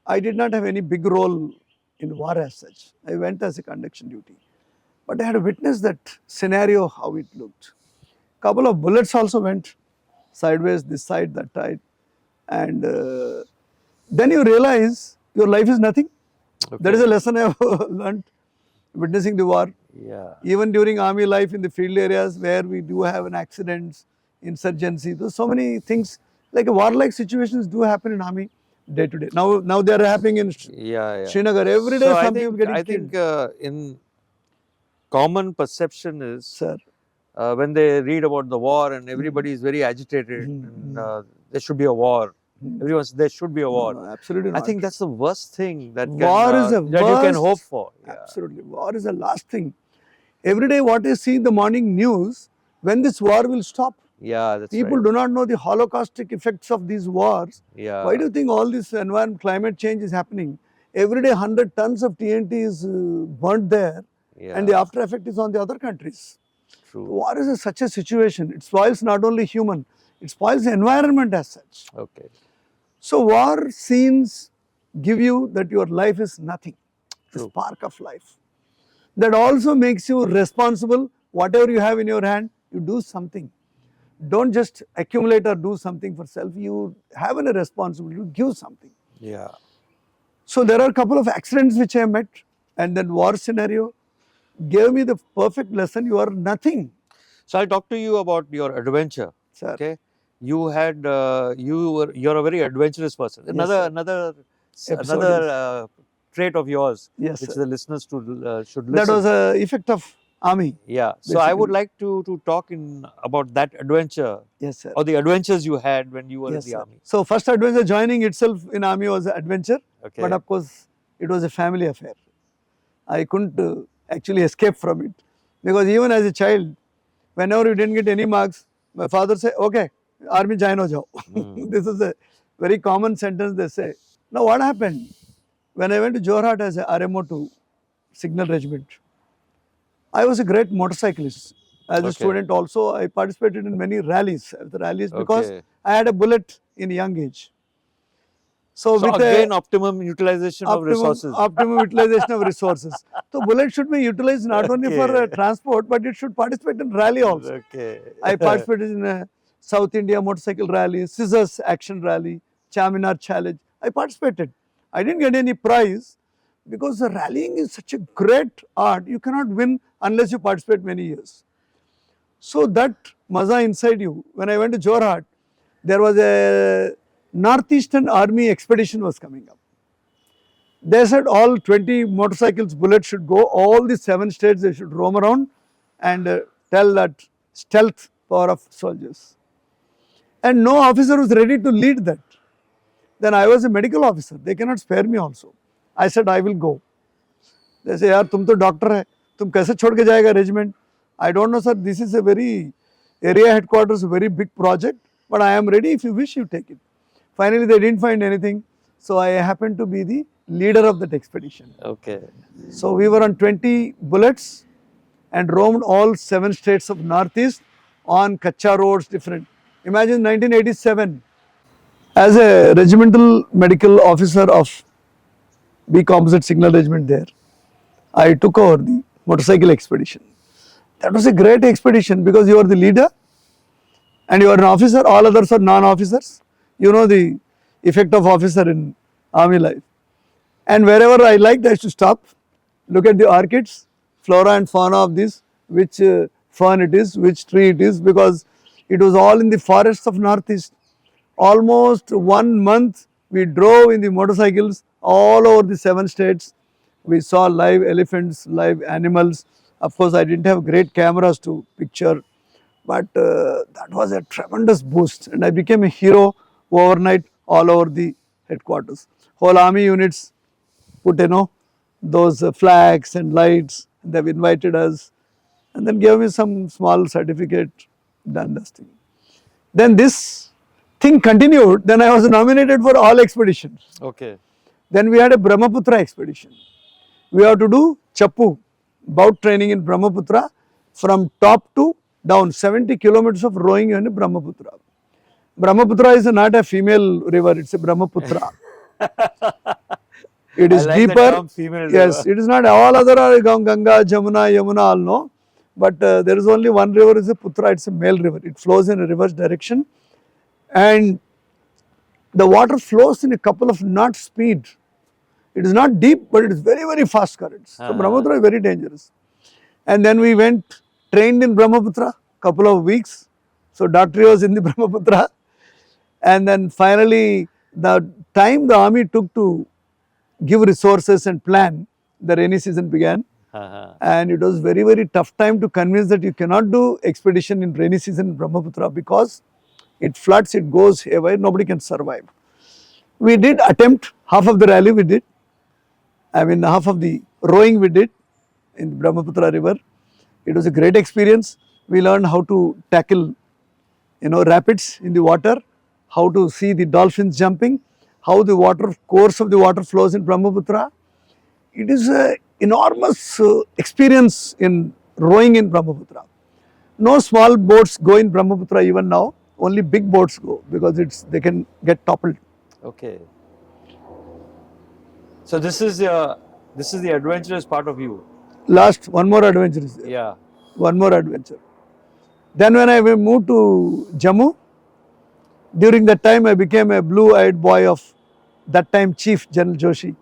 I did not have any big role in war as such. I went as a conduction duty. But I had witnessed that scenario, how it looked. Couple of bullets also went sideways, this side, that side. And then you realize your life is nothing. Okay. That is a lesson I have learned witnessing the war. Yeah. Even during army life in the field areas where we do have an accidents, insurgency, there's so many things like a warlike situations do happen in army day to day. Now they are happening in Yeah. Srinagar. Every day So some people getting I killed. think in common perception is Sir. when they read about the war and everybody is very agitated and there should be a war. Everyone says there should be a war. No, absolutely I not. think that's the worst thing that War is the that you can worst. hope for. Yeah. Absolutely. War is the last thing. Every day what you see in the morning news, when this war will stop? Yeah, that's People right. do not know the holocaustic effects of these wars. Yeah. Why do you think all this environment, climate change is happening? Every day 100 tons of TNT is burnt there, Yeah. and the after effect is on the other countries. True. War is such a situation. It spoils not only human, it spoils the environment as such. Okay. So war scenes give you that your life is nothing, the True. spark of life. That also makes you responsible. Whatever you have in your hand, you do something. Don't just accumulate or do something for self. You have a responsibility to give something. Yeah. So there are a couple of accidents which I met, and then war scenario gave me the perfect lesson. You are nothing. So I'll talk to you about your adventure. Sir. Okay. You're a very adventurous person. Yes, Another Episode trait of yours, Yes, which sir. the listeners should listen. That was an effect of army. Yeah. So I would basically. like to talk about that adventure Yes, sir. or the adventures you had when you were Yes, in the sir. army. So first adventure joining itself in army was an adventure, Okay. but of course it was a family affair. I couldn't actually escape from it because even as a child, whenever you didn't get any marks, my father said, "Okay, army join ho jao." This is a very common sentence they say. Now what happened? When I went to Jorhat as a RMO to Signal Regiment, I was a great motorcyclist. As a Okay. student also, I participated in many rallies. Because Okay. I had a bullet in young age. So, So with again, optimum utilization of resources. optimum utilization of resources. So bullet should be utilized not only for Okay. transport, but it should participate in rally also. Okay. I participated in a South India motorcycle rally, Scissors Action Rally, Charminar Challenge. I participated. I didn't get any prize because the rallying is such a great art. You cannot win unless you participate many years. So that maza inside you. When I went to Jorhat, there was a Northeastern Army expedition was coming up. They said all 20 motorcycles bullets should go, all the 7 states they should roam around and tell that stealth power of soldiers. And no officer was ready to lead that. Then I was a medical officer, they cannot spare me also. I said I will go. They say, yaar, tum to doctor hai, tum kaise chhod ke jayega regiment? I don't know sir, this is a very area headquarters, a very big project, but I am ready, if you wish you take it. Finally they didn't find anything, so I happened to be the leader of that expedition. Okay. So we were on 20 bullets and roamed all 7 states of Northeast on Kacha roads, different. Imagine 1987, as a regimental medical officer of B Composite Signal Regiment there, I took over the motorcycle expedition. That was a great expedition because you are the leader and you are an officer, all others are non-officers. You know the effect of officer in army life. And wherever I liked, I used to stop, look at the orchids, flora and fauna of this, which fern it is, which tree it is, because it was all in the forests of Northeast. Almost 1 month we drove in the motorcycles all over the 7 states. We saw live elephants, live animals. Of course, I didn't have great cameras to picture, but that was a tremendous boost and I became a hero overnight all over the headquarters. Whole army units put those flags and lights, and they've invited us and then gave me some small certificate, done this thing. Then this thing continued, then I was nominated for all expeditions. Okay. Then we had a Brahmaputra expedition. We have to do Chappu, bout training in Brahmaputra from top to down 70 kilometers of rowing in Brahmaputra. Brahmaputra is not a female river, it's a Brahmaputra. It is like deeper. Yes, river. it is not all other are Ganga, Jamuna, Yamuna, all no. But there is only one river, is a Putra, it's a male river. It flows in a reverse direction and the water flows in a couple of knots speed. It is not deep, but it is very, very fast currents. So Brahmaputra is very dangerous. And then we went, trained in Brahmaputra, couple of weeks. So doctor was in the Brahmaputra. And then finally, the time the army took to give resources and plan, the rainy season began. And it was very, very tough time to convince that you cannot do expedition in rainy season in Brahmaputra because it floods, it goes haywire, nobody can survive. We did attempt, half of the rally we did. I mean half of the rowing we did in Brahmaputra river. It was a great experience. We learned how to tackle rapids in the water, how to see the dolphins jumping, how the water course of the water flows in Brahmaputra. It is an enormous experience in rowing in Brahmaputra. No small boats go in Brahmaputra even now, only big boats go because they can get toppled. Okay. So this is the adventurous part of you. Last, one more adventure is there. Yeah. One more adventure. Then when I moved to Jammu, during that time I became a blue-eyed boy of that time Chief General Joshi,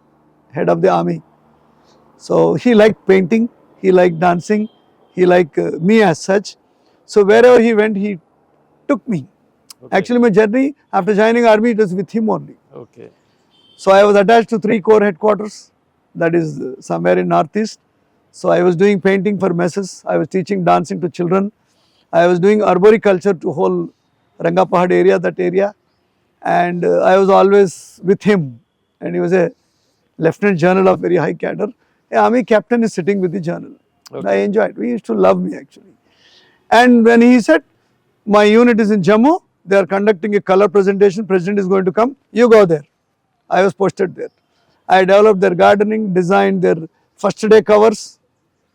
head of the army. So he liked painting, he liked dancing, he liked me as such. So wherever he went, he took me. Okay. Actually my journey after joining army, it was with him only. Okay. So I was attached to 3 corps headquarters, that is somewhere in Northeast. So I was doing painting for messes, I was teaching dancing to children, I was doing arboriculture to whole Rangapahad area, that area. And I was always with him and he was a lieutenant general of very high cadre. A army captain is sitting with the general. Okay. I enjoyed, he used to love me actually. And when he said, my unit is in Jammu, they are conducting a color presentation, president is going to come, you go there. I was posted there. I developed their gardening, designed their first day covers,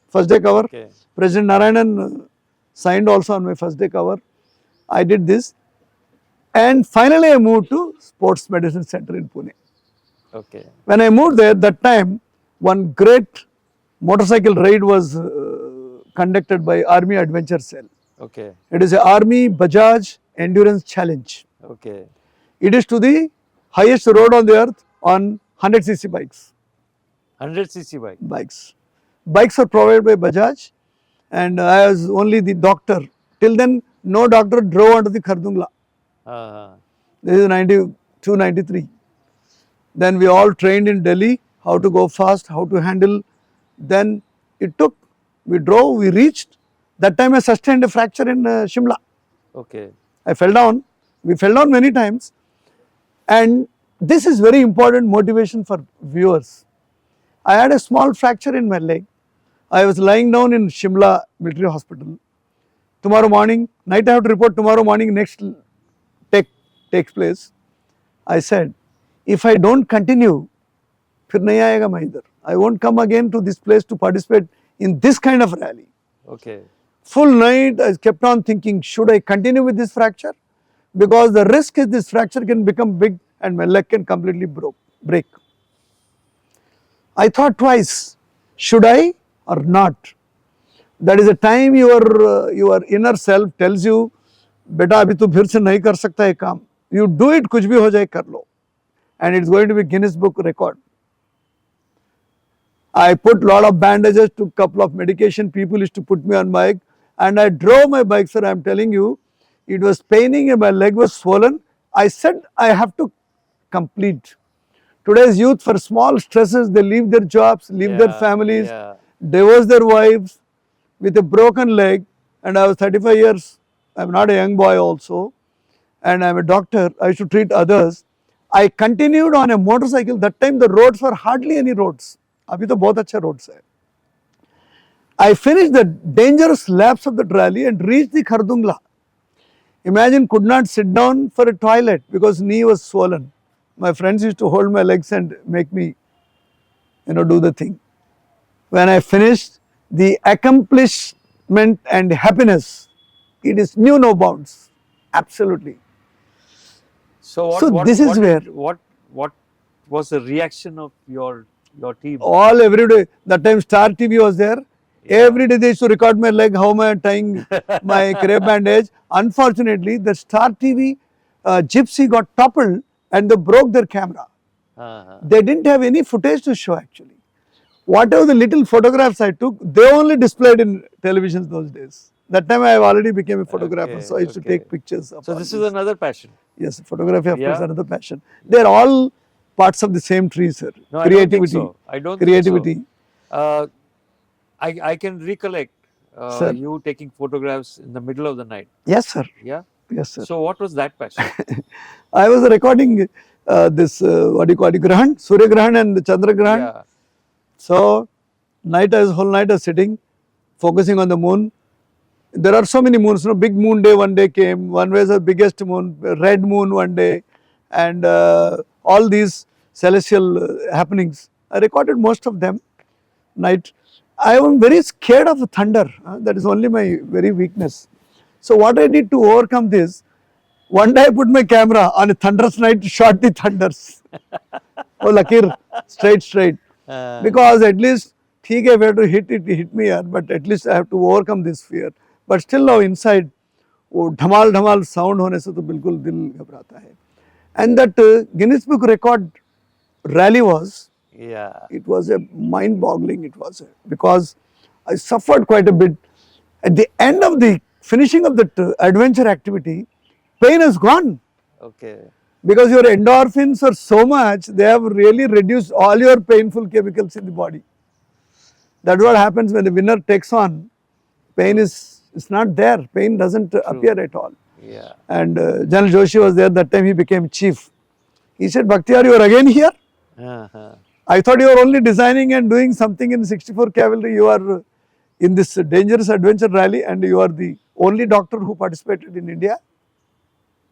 first day cover. Okay. President Narayanan signed also on my first day cover. I did this. And finally I moved to Sports Medicine Center in Pune. Okay. When I moved there, that time one great motorcycle ride was conducted by Army Adventure Cell. Okay. It is a Army Bajaj Endurance Challenge. Okay. It is to the highest road on the earth on 100cc bikes. 100cc bike? Bikes. Bikes are provided by Bajaj and I was only the doctor. Till then, no doctor drove onto the Khardungla. This is 92, 93. Then we all trained in Delhi, how to go fast, how to handle. Then it took, we drove, we reached. That time I sustained a fracture in Shimla. Okay. I fell down. We fell down many times. And this is very important motivation for viewers. I had a small fracture in my leg. I was lying down in Shimla Military Hospital. Tomorrow morning, night I have to report, tomorrow morning next takes place. I said, if I don't continue, फिर नहीं आएगा मैं इधर. I won't come again to this place to participate in this kind of rally. Okay. Full night I kept on thinking, should I continue with this fracture? Because the risk is this fracture can become big and my leg can completely break. I thought twice, should I or not? That is a time your inner self tells you, बेटा अभी तू फिर से नहीं कर सकता ये काम. You do it, कुछ भी हो जाए कर लो. And it's going to be Guinness Book record. I put lot of bandages, took couple of medication. People used to put me on bike, and I drove my bike, sir. I'm telling you, it was paining and my leg was swollen. I said I have to complete. Today's youth, for small stresses, they leave their jobs, leave their families, divorce their wives with a broken leg. And I was 35 years. I'm not a young boy also, and I'm a doctor. I should treat others. I continued on a motorcycle. That time the roads were hardly any roads. अभी तो बहुत अच्छा roads है. I finished the dangerous laps of the rally and reached the Khardungla. Imagine, could not sit down for a toilet because knee was swollen. My friends used to hold my legs and make me, do the thing. When I finished, the accomplishment and happiness, it is knew no bounds. Absolutely. So this is where what was the reaction of your team? all every day. That time Star TV was there. Every day they used to record my leg, how am I tying my crepe bandage. Unfortunately, the Star TV gypsy got toppled and they broke their camera. They didn't have any footage to show actually. Whatever the little photographs I took, they only displayed in televisions those days. That time I already became a photographer, so I used to take pictures. So this is another passion. Yes, photography of course another passion. They are all parts of the same tree, sir. No, Creativity. I don't Creativity. think so. I can recollect you taking photographs in the middle of the night. Yes, sir. Yeah. Yes, sir. So what was that passion? I was recording this what do you call it, Grahan, Surya Grahan and Chandra Grahan. Yeah. So whole night I was sitting, focusing on the moon. There are so many moons, big moon day one day came, one was the biggest moon, red moon one day, and all these celestial happenings. I recorded most of them night. I am very scared of thunder. That is only my very weakness. So what I did to overcome this, one day I put my camera on a thunderous night, shot the thunders. Oh, Lakir, straight. Because at least, ठीक है, if I have to hit me, but at least I have to overcome this fear. But still now inside, वो धमाल sound होने से तो बिल्कुल दिल घबराता है. And that Guinness Book record rally was, it was a mind-boggling. It was because I suffered quite a bit. At the end of the finishing of that adventure activity, pain is gone. Okay. Because your endorphins are so much, they have really reduced all your painful chemicals in the body. That's what happens when the winner takes on. Pain is not there. Pain doesn't appear at all. Yeah. And General Joshi was there. That time he became chief. He said, Bakhtiar, you are again here? I thought you were only designing and doing something in 64 Cavalry. You are in this dangerous adventure rally and you are the only doctor who participated in India.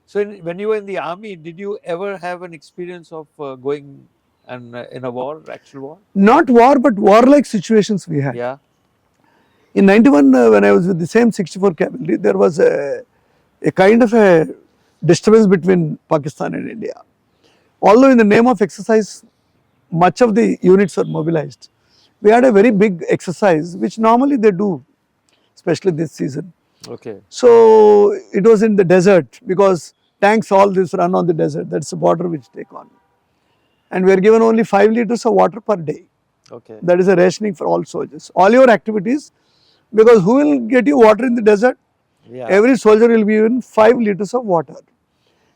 So when you were in the army, did you ever have an experience of going and in a war, actual war? Not war, but warlike situations we had. Yeah. In 91, when I was with the same 64 Cavalry, there was a kind of a disturbance between Pakistan and India. Although in the name of exercise, much of the units were mobilized. We had a very big exercise, which normally they do, especially this season. Okay. So it was in the desert because tanks all this run on the desert. That's the border which take on. And we are given only 5 liters of water per day. Okay. That is a rationing for all soldiers. All your activities, because who will get you water in the desert? Yeah. Every soldier will be given 5 liters of water.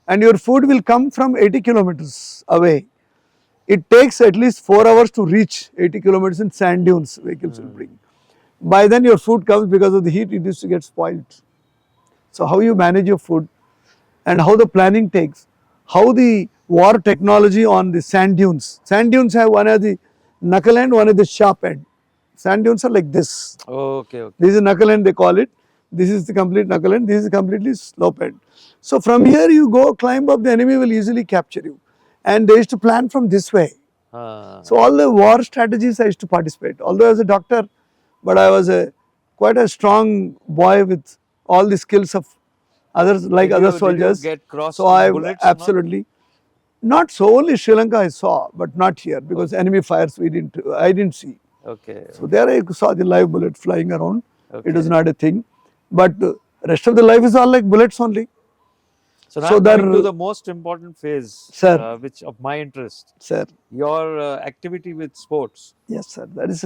And your food will come from 80 kilometers away. It takes at least 4 hours to reach 80 kilometers in sand dunes vehicles will bring. By then your food comes, because of the heat it used to get spoiled. So how you manage your food and how the planning takes, how the war technology on the sand dunes. Sand dunes have one at the knuckle end, one at the sharp end. Sand dunes are like this. Okay. This is knuckle end they call it. This is the complete knuckle end. This is completely slope end. So from here you go climb up, the enemy will easily capture you. And they used to plan from this way. So all the war strategies I used to participate. Although I was a doctor, but I was quite a strong boy with all the skills of others, like other soldiers. Did you get crossed so I bullets? Absolutely. Not so, only Sri Lanka I saw, but not here, because enemy fires I didn't see. Okay. So there I saw the live bullet flying around. It was Okay. not a thing. But rest of the life is all like bullets only. So now So I'm there, coming to the most important phase, sir, which of my interest, sir, your activity with sports. yes, sir. That is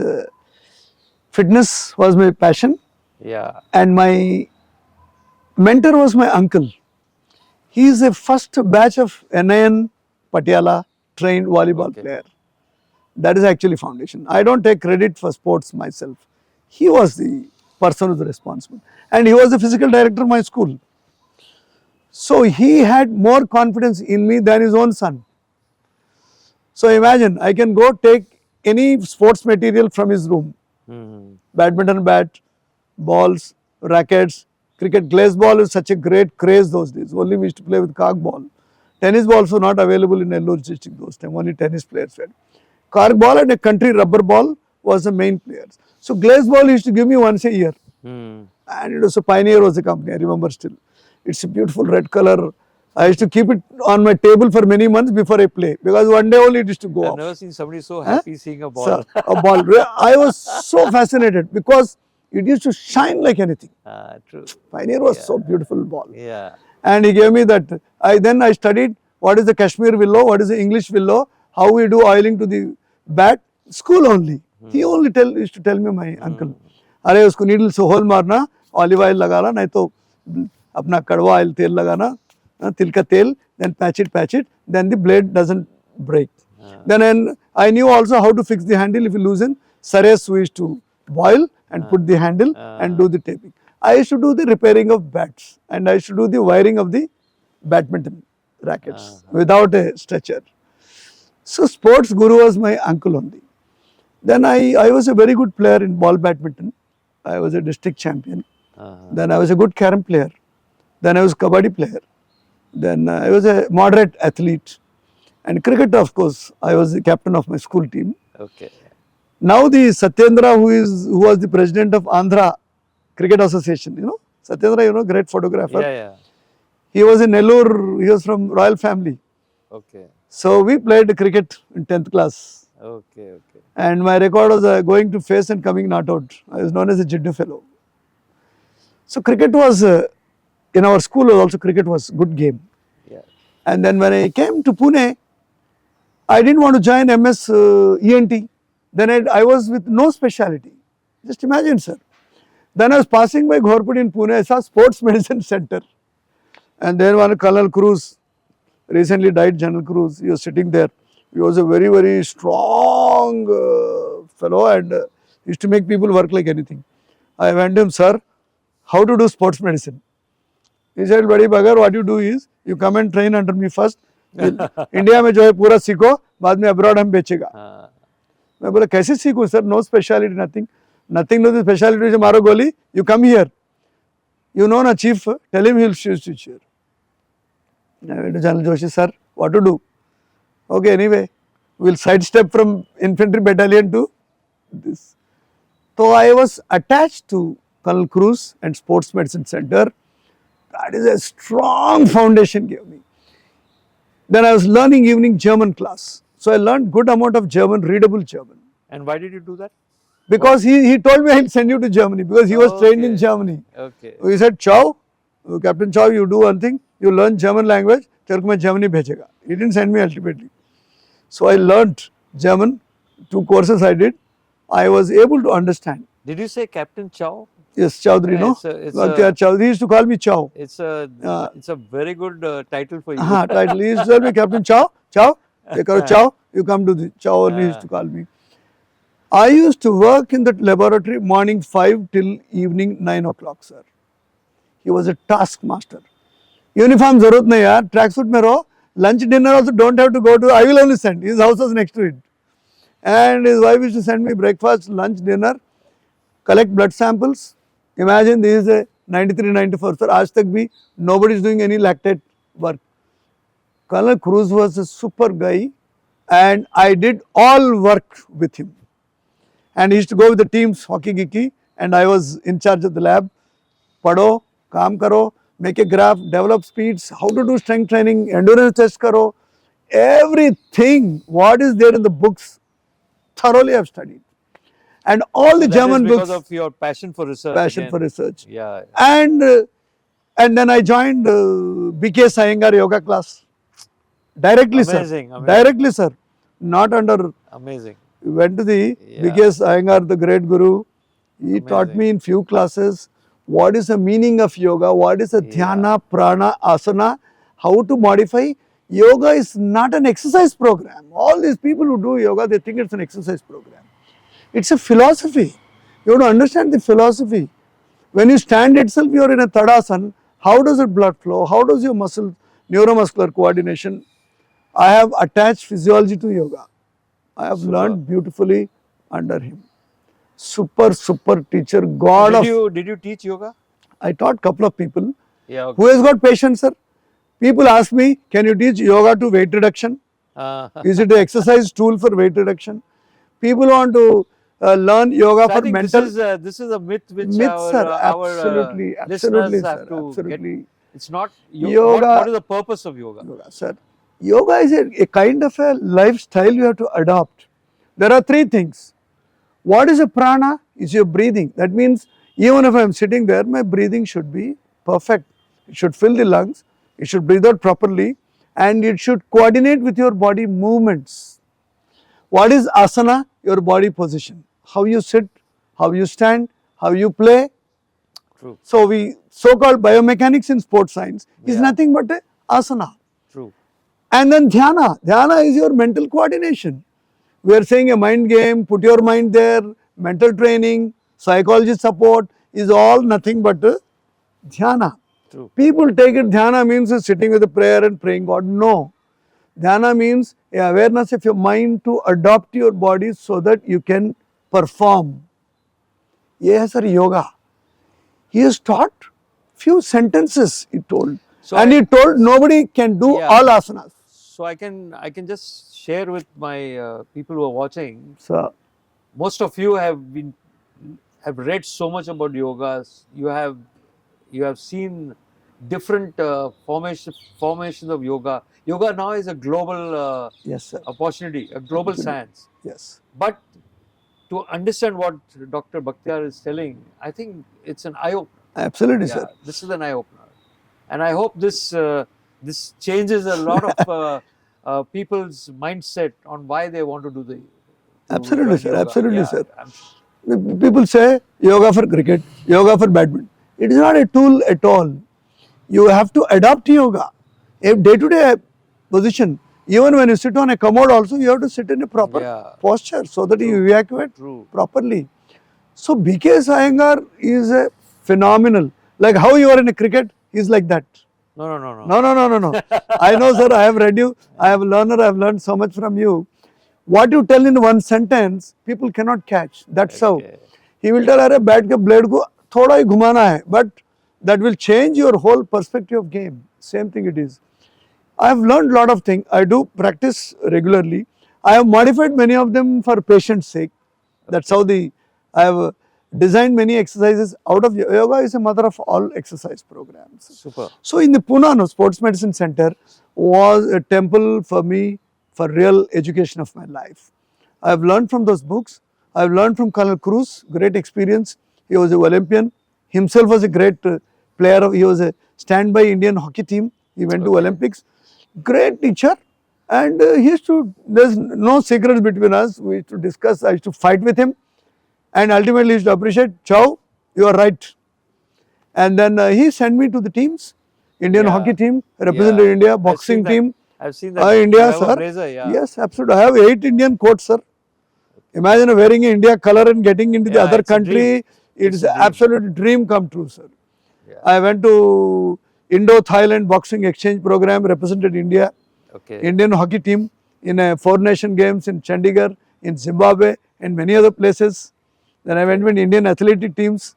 fitness was my passion, Yeah. and my mentor was my uncle. He is a first batch of NIN Patiala trained volleyball Okay. player. That is actually foundation. I don't take credit for sports myself. He was the person who was responsible. And he was the physical director of my school. So he had more confidence in me than his own son. So imagine, I can go take any sports material from his room. Hmm. Badminton bat, balls, rackets, cricket. Glaze ball is such a great craze those days. Only we used to play with cork ball. Tennis balls were not available in Nellore district those time. Only tennis players were. Cork ball and a country rubber ball was the main players. So glaze ball used to give me once a year. Hmm. And it was a Pioneer was the company, I remember still. It's a beautiful red color. I used to keep it on my table for many months before I play because one day only it used to go I've never off. seen somebody so Huh? happy seeing a So, ball. a ball. I was so fascinated because it used to shine like anything. True. Pioneer was Yeah. so beautiful ball. Yeah. And he gave me that. I studied what is the Kashmir willow, what is the English willow, how we do oiling to the bat. School only. He only used to tell me my uncle. अरे उसको needle से whole मारना olive oil लगाना नहीं तो अपना कड़वा oil तेल लगाना तिल का तेल then patch it then the blade doesn't break then I knew also how to fix the handle if you loosen sares we used to boil and put the handle and do the taping. I used to do the repairing of bats and I used to do the wiring of the badminton rackets without a stretcher. So sports guru was my uncle only. Then I was a very good player in ball badminton. I was a district champion. Then I was a good carom player. Then I was kabaddi player. Then I was a moderate athlete. And cricket, of course, I was the captain of my school team. Okay. Now the Satyendra, who was the president of Andhra Cricket Association, Satyendra, great photographer. Yeah. Yeah. He was in Nellore. He was from royal family. Okay. So we played cricket in 10th class. Okay. Okay. And my record was going to face and coming not out. I was known as a Jiddu fellow. So cricket was, in our school also cricket was good game. Yeah. And then when I came to Pune, I didn't want to join MS ENT. Then I was with no specialty. Just imagine, sir. Then I was passing by Ghorpudi in Pune. I saw sports medicine center. And then one Colonel Cruz, recently died General Cruz, he was sitting there. He was a very, very strong fellow and used to make people work like anything. I went to him, sir, how to do sports medicine? He said, Badi Bagar, what you do is, you come and train under me first. India में जो है पूरा सीखो बाद में abroad हम बेचेगा मैं बोला कैसे सीखूं sir no speciality nothing no speciality मारो गोली you come here you know na chief tell him he'll shoot you here. I went to General Joshi, sir, what to do? Okay, anyway, we'll sidestep from infantry battalion to this. So I was attached to Colonel Cruz and Sports Medicine Center. That is a strong foundation gave me. Then I was learning evening German class. So I learned good amount of German, readable German. And why did you do that? Because he told me I'll send you to Germany because he was trained in Germany. Okay. He said, Chow, Captain Chow, you do one thing, you learn German language, तेरे को मैं Germany भेजेगा. He didn't send me ultimately. So I learnt German, 2 courses I did. I was able to understand. Did you say Captain Chow? Yes, Choudary, no? Bakhtiar Choudary. He used to call me Chow. It's a very good title for you. Title. He used to tell me, Captain Chow, Chow, Chow, you come to the Chow only he used to call me. I used to work in that laboratory morning 5 till evening 9 o'clock, sir. He was a taskmaster. Uniform zarurat nahi yaar, tracksuit mein raho. Lunch dinner also don't have to go to, I will only send. His house was next to it. And his wife used to send me breakfast, lunch, dinner, collect blood samples. Imagine this is a 93, 94, sir. Aaj tak bhi nobody is doing any lactate work. Colonel Cruz was a super guy and I did all work with him. And he used to go with the teams, hockey geeky, and I was in charge of the lab. Padho, kaam karo, make a graph, develop speeds, how to do strength training, endurance test karo. Everything, what is there in the books, thoroughly I have studied. and all So the that is German because books. of your passion for research Passion again. for research. Yeah. And then I joined BK Sayengar yoga class. Directly, sir. Amazing. Amazing. Directly, sir. Not under. Amazing. Went to the Yeah. BK Sayengar, the great guru. He taught Amazing. me in few classes what is the meaning of yoga, what is the Yeah. dhyana, prana, asana, how to modify. Yoga is not an exercise program. All these people who do yoga, they think it's an exercise program. It's a philosophy. You have to understand the philosophy. When you stand itself, you are in a Tadasana. How does it blood flow? How does your muscle, neuromuscular coordination? I have attached physiology to yoga. I have Super. learned beautifully under him. Super teacher, So god of. did you teach yoga? I taught couple of people. Yeah. Okay. Who has got patience, sir? People ask me, can you teach yoga to weight reduction? Is it an exercise tool for weight reduction? People want to learn yoga So I for think mental. this is a myth which Myth, sir. our Absolutely, listeners absolutely, have sir. to get. Absolutely. It's not Yoga, what is the purpose of yoga? yoga, sir. Yoga is a kind of a lifestyle you have to adopt. There are three things. What is a prana? Is your breathing. That means even if I am sitting there, my breathing should be perfect. It should fill the lungs. It should breathe out properly, and it should coordinate with your body movements. What is asana? Your body position. How you sit, how you stand, how you play. True. So we so-called biomechanics in sports science is Yeah. nothing but a asana. True. And then dhyana. Dhyana is your mental coordination. We are saying a mind game, put your mind there, mental training, psychology support is all nothing but dhyana. True. People take it dhyana means sitting with a prayer and praying God. No. Dhyana means a awareness of your mind to adopt your body so that you can perform. Yes, sir, yoga. He has taught few sentences, he told. So And he told nobody can do Yeah. all asanas. So I can just share with my people who are watching. So, Most of you have read so much about yogas. You have seen different formations of yoga. Yoga now is a global yes, sir. opportunity, a global science. Yes. But to understand what Dr. Bakhtiar is telling, I think it's an eye opener. Absolutely, Yeah, sir. this is an eye opener, and I hope this changes a lot of people's mindset on why they want to do to Absolutely, join sir. yoga. Absolutely, Yeah, sir. I'm People say yoga for cricket, yoga for badminton. It is not a tool at all. You have to adapt yoga. A day-to-day position, even when you sit on a commode also, you have to sit in a proper Yeah. posture so that you True. evacuate True. properly. So BK Sayengar is a phenomenal. Like how you are in a cricket, he's like that. No. No. I know, sir. I have read you. I have learner. I have learned so much from you. What you tell in one sentence, people cannot catch. That's how. Okay. He will tell, अरे bat के blade को थोड़ा ही घुमाना है, but that will change your whole perspective of game. Same thing it is. I have learned lot of things. I do practice regularly. I have modified many of them for patient's sake. That's how I have designed many exercises out of yoga is a mother of all exercise programs. Super. So in the Pune Sports Medicine Center was a temple for me for real education of my life. I have learned from those books. I have learned from Colonel Cruz, great experience. He was an Olympian. Himself was a great player. He was a standby Indian hockey team. He went to Olympics. Great teacher. And he used to, there's no secrets between us. We used to discuss. I used to fight with him. And ultimately he used to appreciate, Chow, you are right. And then he sent me to the teams. Indian hockey team, represented India, boxing team. I've seen that. India, You have a sir. blazer, yeah. Yes, absolutely. I have 8 Indian coats, sir. Imagine wearing India color and getting into the Yeah, other it's a dream. country. It's It's a an dream. absolute dream come true, sir. Yeah. I went to Indo-Thailand boxing exchange program, represented India. Okay. Indian hockey team in a 4 nation games in Chandigarh, in Zimbabwe, and many other places. Then I went with Indian athletic teams,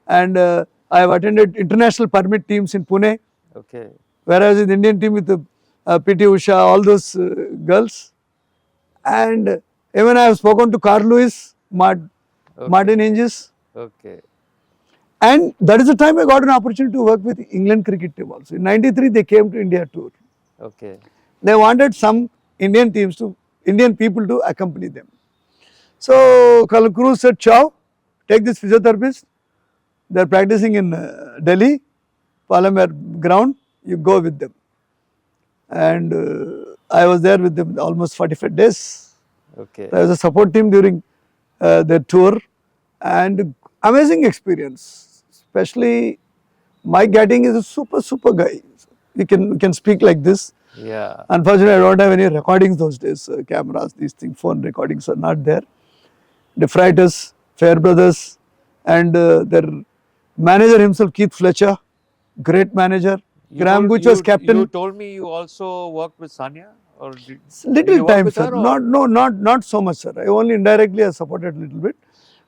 and I have attended international permit teams in Pune, Okay. where I was in the Indian team with PT Usha, all those girls. And even I have spoken to Carl Lewis, Martin Hinges. Okay. And that is the time I got an opportunity to work with England cricket team also. In '93, they came to India tour. Okay. They wanted some Indian people to accompany them. So Kalkuru said, Chow, take this physiotherapist. They are practicing in Delhi, Palamer ground. You go with them. And I was there with them almost 45 days. Okay. I was a support team during their tour, and amazing experience. Especially Mike Gatting is a super guy. We can speak like this. Yeah. Unfortunately, I don't have any recordings those days. Cameras, these things, phone recordings are not there. De Freitas, Fair Brothers, and their manager himself, Keith Fletcher, great manager. Graham Gooch was captain. You told me you also worked with Sanya, or did Little you work time, with sir. her, or? Not so much, sir. I only indirectly have supported a little bit,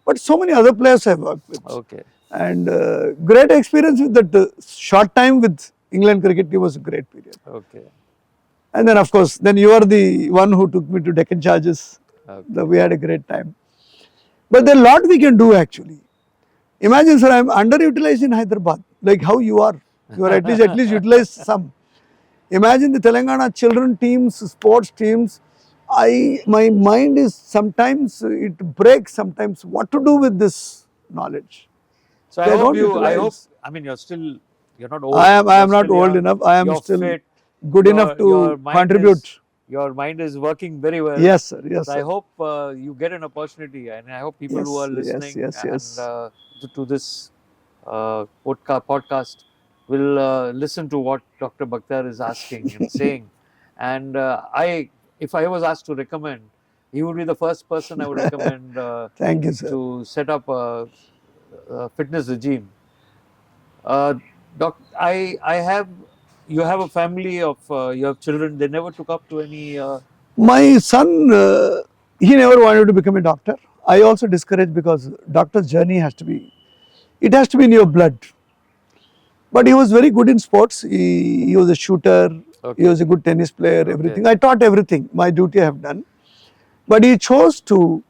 but so many other players I worked with. Okay. And great experience with that short time with England cricket team was a great period. Okay. And then of course, then you are the one who took me to Deccan Charges. Okay. We had a great time. But there are a lot we can do actually. Imagine, sir, I am underutilized in Hyderabad, like how you are. You are at least utilized some. Imagine the Telangana children teams, sports teams. My mind is sometimes it breaks. Sometimes what to do with this knowledge? So They I hope don't you. I hope. utilize. I mean, you're not old. I am You're not still old young, enough. I am you're still fit. good enough to contribute. Your mind is working very well. Yes, sir. Yes, So sir. I hope you get an opportunity, and I hope people who are listening Yes. and to this podcast will listen to what Dr. Bakhtiar is asking and saying. And if I was asked to recommend, he would be the first person I would recommend Thank you, sir. to set up a fitness regime. Doc, you have a family of, you have children. They never took up to any. My son, he never wanted to become a doctor. I also discouraged because doctor's journey it has to be in your blood. But he was very good in sports. He was a shooter. Okay. He was a good tennis player, Okay. everything. I taught everything. My duty I have done. But he chose to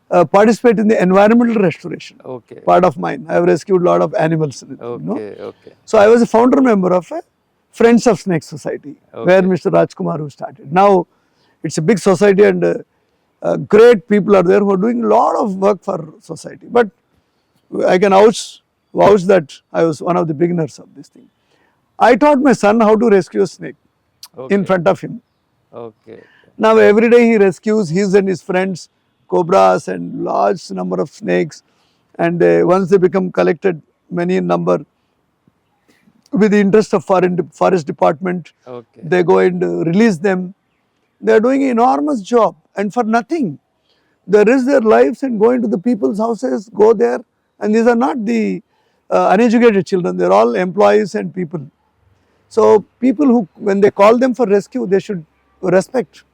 participate in the environmental restoration. Okay. Part of mine. I have rescued a lot of animals. Okay. Okay. So I was a founder member of a Friends of Snake Society, where Okay. Mr. Rajkumar who started. Now it's a big society and great people are there who are doing a lot of work for society. But I can vouch that I was one of the beginners of this thing. I taught my son how to rescue a snake in front of him. Okay. Now every day he rescues his and his friends cobras and large number of snakes, and once they become collected many in number, with the interest of forest department, Okay. they go and release them. They are doing an enormous job and for nothing. They risk their lives and go into the people's houses, go there, and these are not the uneducated children, they are all employees and people. So people who, when they call them for rescue, they should respect.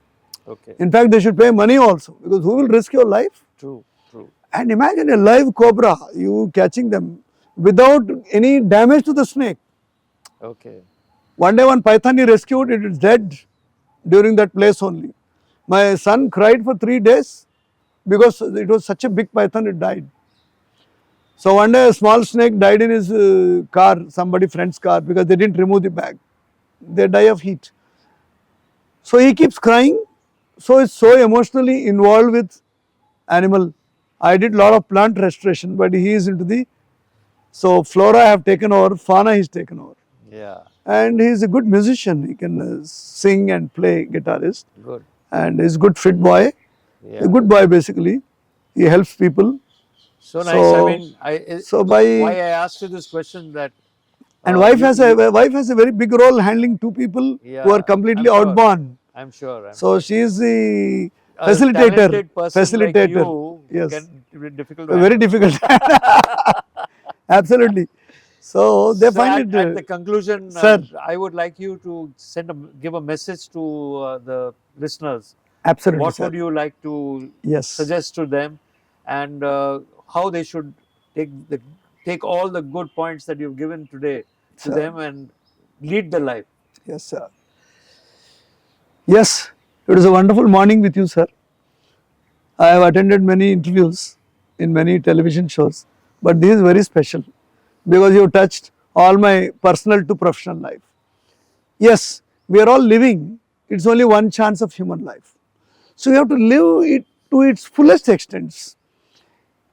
Okay. In fact, they should pay money also, because who will risk your life? True. True. And imagine a live cobra, you catching them without any damage to the snake. Okay. One day one python he rescued, it is dead during that place only. My son cried for 3 days because it was such a big python, it died. So one day a small snake died in his car, somebody friend's car, because they didn't remove the bag. They die of heat. So he keeps crying, so he's so emotionally involved with animal. I did lot of plant restoration, but he is into the, so flora I have taken over, fauna he's taken over. Yeah. And he's a good musician, he can sing and play guitarist. Good. And he's a good fit boy, Yeah. a good boy basically. He helps people. So nice. I mean, why I asked you this question that. And wife has a very big role handling 2 people who are completely outborn. I'm sure. So she is the a facilitator. talented person like you Yes. can be difficult. To Very difficult. Absolutely. So they find it. At the conclusion, sir, I would like you to give a message to the listeners. Absolutely. What sir. would you like to Yes. suggest to them, and how they should take all the good points that you've given today to them and lead the life? Yes, sir. Yes, it was a wonderful morning with you, sir. I have attended many interviews in many television shows, but this is very special because you touched all my personal to professional life. Yes, we are all living. It's only one chance of human life. So you have to live it to its fullest extents.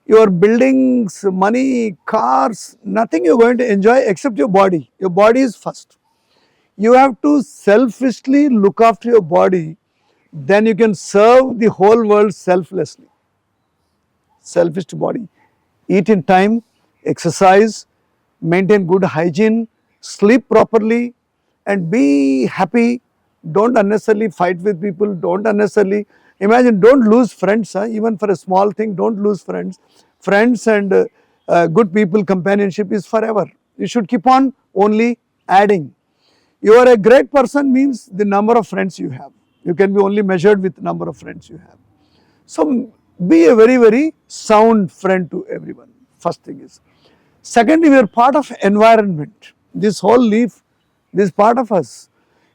Your buildings, money, cars, nothing you're going to enjoy except your body. Your body is first. You have to selfishly look after your body, then you can serve the whole world selflessly. Selfish to body. Eat in time, exercise, maintain good hygiene, sleep properly, and be happy. Don't unnecessarily fight with people, don't unnecessarily imagine, don't lose friends, even for a small thing, don't lose friends. Friends and good people, companionship is forever. You should keep on only adding. You are a great person means the number of friends you have. You can be only measured with number of friends you have. So be a very, very sound friend to everyone. First thing is. Secondly, we are part of environment. This whole leaf, this is part of us.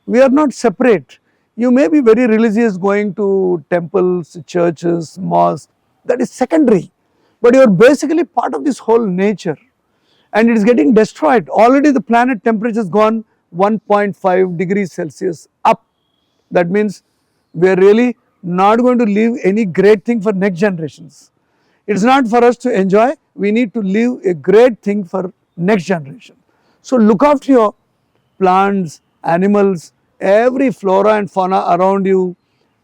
We are not separate. You may be very religious going to temples, churches, mosques. That is secondary. But you are basically part of this whole nature. And it is getting destroyed. Already the planet temperature has gone 1.5 degrees Celsius up. That means we are really not going to leave any great thing for next generations. It's not for us to enjoy, we need to leave a great thing for next generation. So look after your plants, animals, every flora and fauna around you,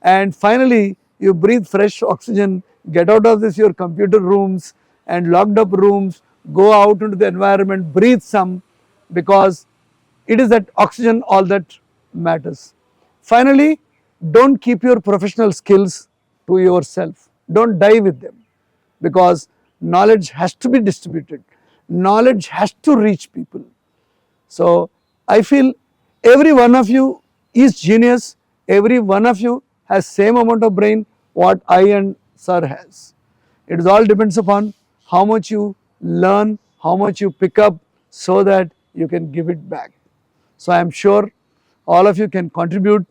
and finally you breathe fresh oxygen, get out of this your computer rooms and locked up rooms, go out into the environment, breathe some, because it is that oxygen all that matters. Finally, don't keep your professional skills to yourself, don't die with them, because knowledge has to be distributed, knowledge has to reach people. So I feel every one of you is genius, every one of you has same amount of brain what I and sir has. It is all depends upon how much you learn, how much you pick up, so that you can give it back. So I am sure all of you can contribute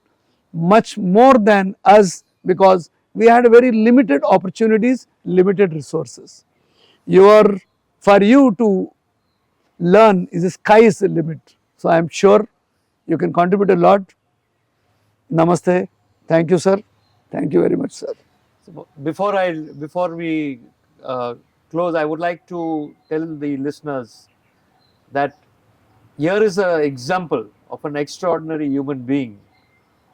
much more than us, because we had very limited opportunities, limited resources. For you to learn is the sky is the limit. So I am sure you can contribute a lot. Namaste. Thank you, sir. Thank you very much, sir. So before we close, I would like to tell the listeners that here is an example of an extraordinary human being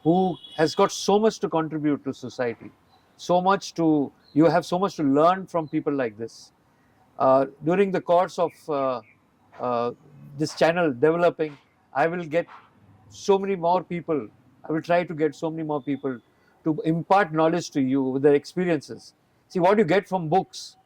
who has got so much to contribute to society, you have so much to learn from people like this. During the course of uh, this channel developing, I will get so many more people. I will try to get so many more people to impart knowledge to you with their experiences. See, what you get from books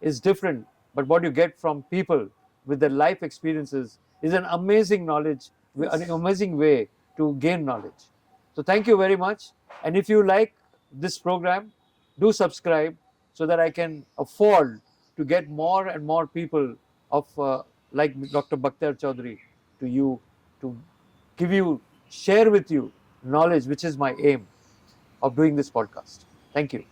is different, but what you get from people with their life experiences is an amazing knowledge, an amazing way to gain knowledge. So, thank you very much. And if you like this program, do subscribe so that I can afford to get more and more people of like Dr. Bakhtiar Choudary to you, to give you, share with you knowledge, which is my aim of doing this podcast. Thank you.